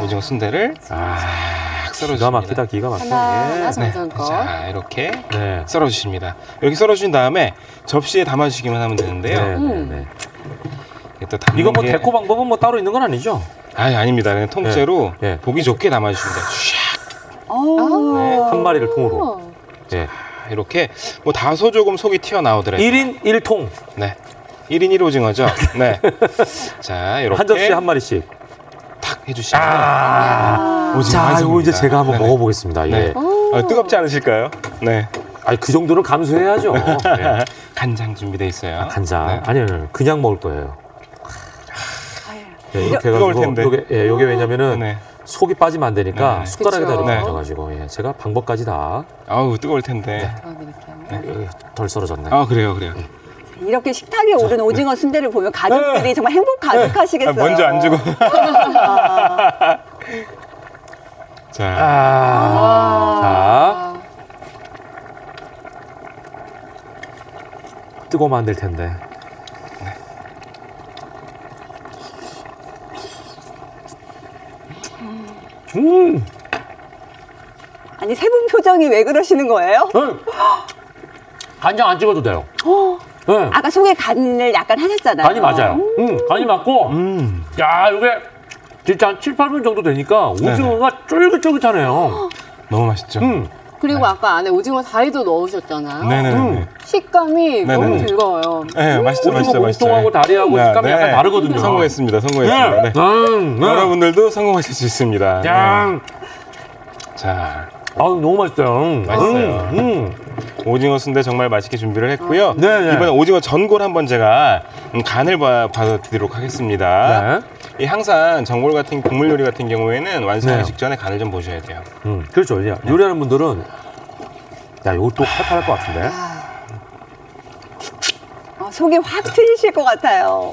오징어 순대를 싹 썰어줍니다. 기가 막히다. 하나 정성껏. 자, 이렇게 썰어주십니다. 이렇게 썰어주신 다음에 접시에 담아주시기만 하면 되는데요. 또 이거 뭐 데코 방법은 뭐 따로 있는 건 아니죠? 아닙니다. 그냥 통째로 보기 좋게 담아주시면 돼요. 한 마리를 통으로. 이렇게 뭐 다소 조금 속이 튀어나오더라도 1인 1통. 네. 1인 1오징어죠. 네. 자, 이렇게 한 접시에 한 마리씩 탁 해주시면 자, 이거 이제 제가 한번 먹어보겠습니다. 예. 뜨겁지 않으실까요? 네. 아니, 그 정도는 감수해야죠. 간장 준비돼 있어요. 간장. 아니요, 그냥 먹을 거예요. 이렇게 뜨거울 해가지고 텐데. 요게 왜냐면은 속이 빠지면 안 되니까 숟가락에다 이렇게 네. 얹어가지고 제가 방법까지 다. 아우, 뜨거울 텐데. 덜 썰어졌네. 그래요. 이렇게 식탁에 오른 오징어 순대를 보면 가족들이 정말 행복 가득하시겠어요. 먼저 안 주고. 자. 뜨거우면 안 될 텐데. 아니, 세 분 표정이 왜 그러시는 거예요? 간장 안 찍어도 돼요. 아까 속에 간을 약간 하셨잖아요. 간이 맞아요. 간이 맞고, 야, 이게 진짜 한 7, 8분 정도 되니까 오징어가 쫄깃쫄깃하네요. 너무 맛있죠? 그리고 아까 안에 오징어 다리도 넣으셨잖아요. 네네네. 식감이 너무 즐거워요. 네, 맛있죠. 몸통하고 다리하고 식감이 약간 다르거든요. 성공했습니다. 네. 여러분들도 성공하실 수 있습니다. 자, 너무 맛있어요. 맛있어요. 오징어 순대 정말 맛있게 준비를 했고요. 이번에 오징어 전골 한번 제가 간을 봐드리도록 하겠습니다. 항상 전골 같은 국물 요리 같은 경우에는 완성하기 직전에 간을 좀 보셔야 돼요. 그렇죠. 요리하는 분들은 이거 또 팔팔할 것 같은데. 속이 확 트이실 것 같아요.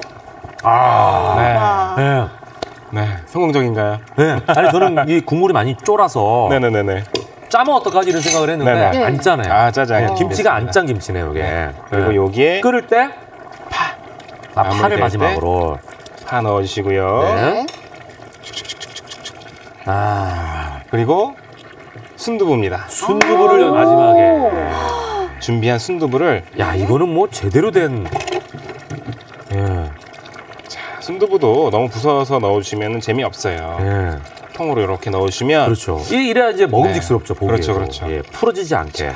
네, 성공적인가요? 네. 아니, 저는 이 국물이 많이 쫄아서. 네네네. 짜면 어떡하지 이런 생각을 했는데 안 짜네요. 짜지 않게. 김치가 안 짠 김치네요, 이게. 그리고 여기에 끓을 때 파를 마지막으로 파 넣어주시고요. 그리고 순두부입니다. 순두부를 마지막에 준비한 순두부를. 이거는 뭐 제대로 된. 자, 순두부도 너무 부숴서 넣어주시면 재미없어요. 통으로 이렇게 넣으시면. 그렇죠. 이래야 이제 먹음직스럽죠. 보기에도. 그렇죠. 풀어지지 않게.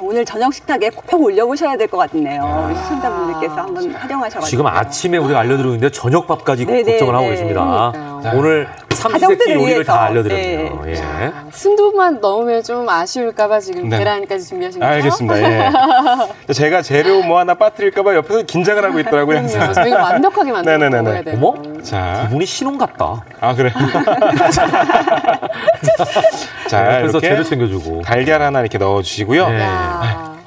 오늘 저녁 식탁에 꼭 올려보셔야 될 것 같네요. 우리 시청자분들께서 한번 활용하셔가지고. 지금 아침에 우리가 알려드리고 있는데 저녁밥까지 걱정을 하고 계십니다. 오늘 삼시세끼 요리를 다 알려드렸네요. 순두부만 넣으면 좀 아쉬울까봐 지금 계란까지 준비하신 거죠? 알겠습니다. 제가 재료 뭐 하나 빠뜨릴까봐 옆에서 긴장을 하고 있더라고요. 항상. 저희가 완벽하게 만들어 먹어야 돼요. 어머? 자, 기분이 신혼 같다. 그래. 자, 그래서 이렇게 재료 챙겨주고 달걀 하나 이렇게 넣어주시고요.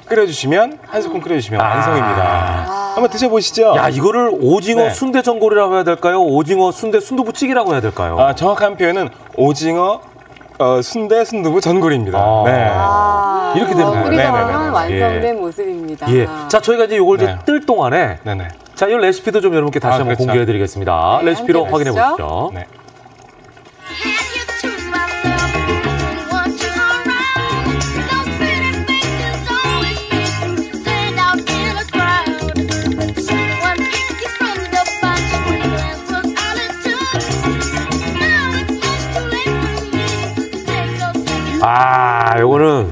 끓여주시면 한 스푼 끓여주시면 완성입니다. 한번 드셔보시죠. 이거를 오징어 순대 전골이라고 해야 될까요? 오징어 순대 순두부찌개라고 해야 될까요? 정확한 표현은 오징어 순대 순두부 전골입니다. 이렇게 되는 거예요. 끓이다가 완성된 모습입니다. 자, 저희가 이제 이걸 이제 뜰 동안에 자, 이 레시피도 좀 여러분께 다시 한번 공개해드리겠습니다. 레시피로 확인해 보시죠. 요거는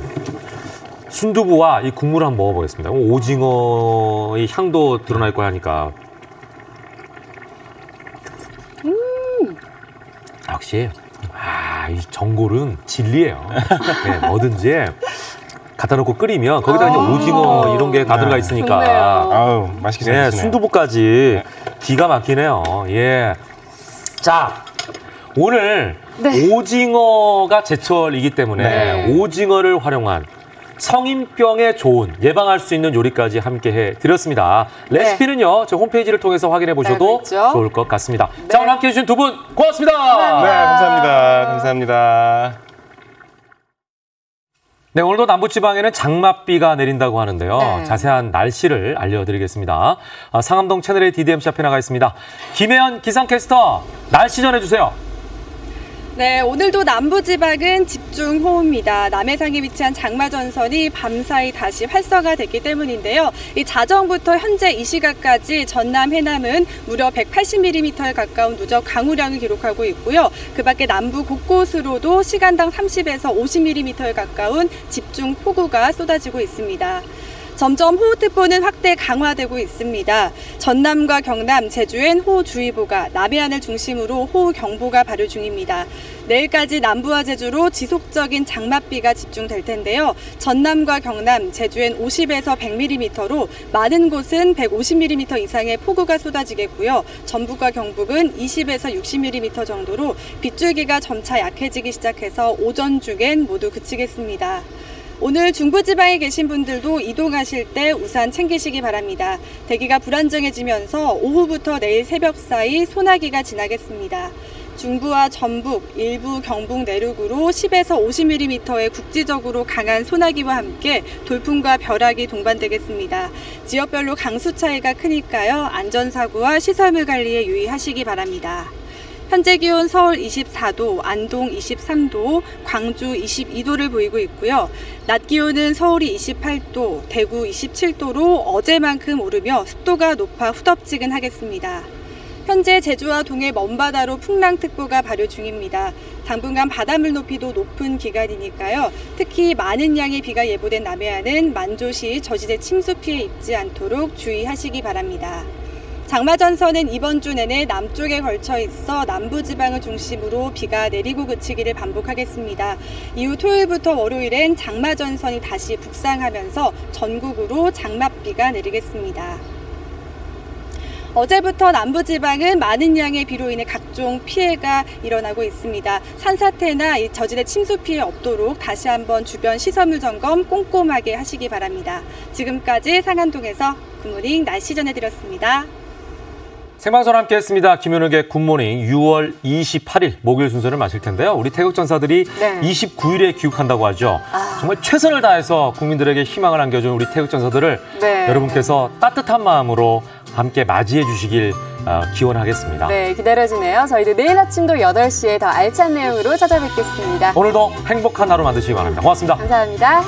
순두부와 이 국물을 한번 먹어보겠습니다. 오징어의 향도 드러날 거야 하니까. 역시 이 전골은 진리예요. 네, 뭐든지 갖다 놓고 끓이면 거기다 이제 오징어 이런 게 다 들어가 있으니까. 아우, 맛있게 잘 드시네요. 순두부까지 기가 막히네요. 예. 자, 오늘 오징어가 제철이기 때문에 오징어를 활용한 성인병에 좋은 예방할 수 있는 요리까지 함께 해드렸습니다. 레시피는요, 저 홈페이지를 통해서 확인해 보셔도 좋을 것 같습니다. 자, 오늘 함께해 주신 두 분 고맙습니다. 네, 감사합니다. 감사합니다. 네, 오늘도 남부지방에는 장맛비가 내린다고 하는데요. 자세한 날씨를 알려드리겠습니다. 상암동 채널A DDMC 앞에 나가 있습니다. 김혜연 기상캐스터, 날씨 전해주세요. 네, 오늘도 남부지방은 집중호우입니다. 남해상에 위치한 장마전선이 밤사이 다시 활성화됐기 때문인데요. 이 자정부터 현재 이 시각까지 전남, 해남은 무려 180mm에 가까운 누적 강우량을 기록하고 있고요. 그 밖에 남부 곳곳으로도 시간당 30에서 50mm에 가까운 집중 폭우가 쏟아지고 있습니다. 점점 호우특보는 확대 강화되고 있습니다. 전남과 경남, 제주엔 호우주의보가, 남해안을 중심으로 호우경보가 발효 중입니다. 내일까지 남부와 제주로 지속적인 장맛비가 집중될 텐데요. 전남과 경남, 제주엔 50에서 100mm로 많은 곳은 150mm 이상의 폭우가 쏟아지겠고요. 전북과 경북은 20에서 60mm 정도로 빗줄기가 점차 약해지기 시작해서 오전 중엔 모두 그치겠습니다. 오늘 중부지방에 계신 분들도 이동하실 때 우산 챙기시기 바랍니다. 대기가 불안정해지면서 오후부터 내일 새벽 사이 소나기가 지나겠습니다. 중부와 전북, 일부 경북 내륙으로 10에서 50mm의 국지적으로 강한 소나기와 함께 돌풍과 벼락이 동반되겠습니다. 지역별로 강수 차이가 크니까요. 안전사고와 시설물 관리에 유의하시기 바랍니다. 현재 기온 서울 24도, 안동 23도, 광주 22도를 보이고 있고요. 낮 기온은 서울이 28도, 대구 27도로 어제만큼 오르며 습도가 높아 후덥지근하겠습니다. 현재 제주와 동해 먼바다로 풍랑특보가 발효 중입니다. 당분간 바닷물 높이도 높은 기간이니까요. 특히 많은 양의 비가 예보된 남해안은 만조시 저지대 침수 피해 입지 않도록 주의하시기 바랍니다. 장마전선은 이번 주 내내 남쪽에 걸쳐 있어 남부지방을 중심으로 비가 내리고 그치기를 반복하겠습니다. 이후 토요일부터 월요일엔 장마전선이 다시 북상하면서 전국으로 장맛비가 내리겠습니다. 어제부터 남부지방은 많은 양의 비로 인해 각종 피해가 일어나고 있습니다. 산사태나 저지대 침수 피해 없도록 다시 한번 주변 시설물 점검 꼼꼼하게 하시기 바랍니다. 지금까지 상암동에서 굿모닝 날씨 전해드렸습니다. 생방송 함께했습니다. 김현욱의 굿모닝 6월 28일 목요일 순서를 마칠 텐데요. 우리 태극전사들이 29일에 귀국한다고 하죠. 정말 최선을 다해서 국민들에게 희망을 안겨준 우리 태극전사들을 여러분께서 따뜻한 마음으로 함께 맞이해 주시길 기원하겠습니다. 네, 기다려지네요. 저희도 내일 아침도 8시에 더 알찬 내용으로 찾아뵙겠습니다. 오늘도 행복한 하루 만드시기 바랍니다. 고맙습니다. 감사합니다.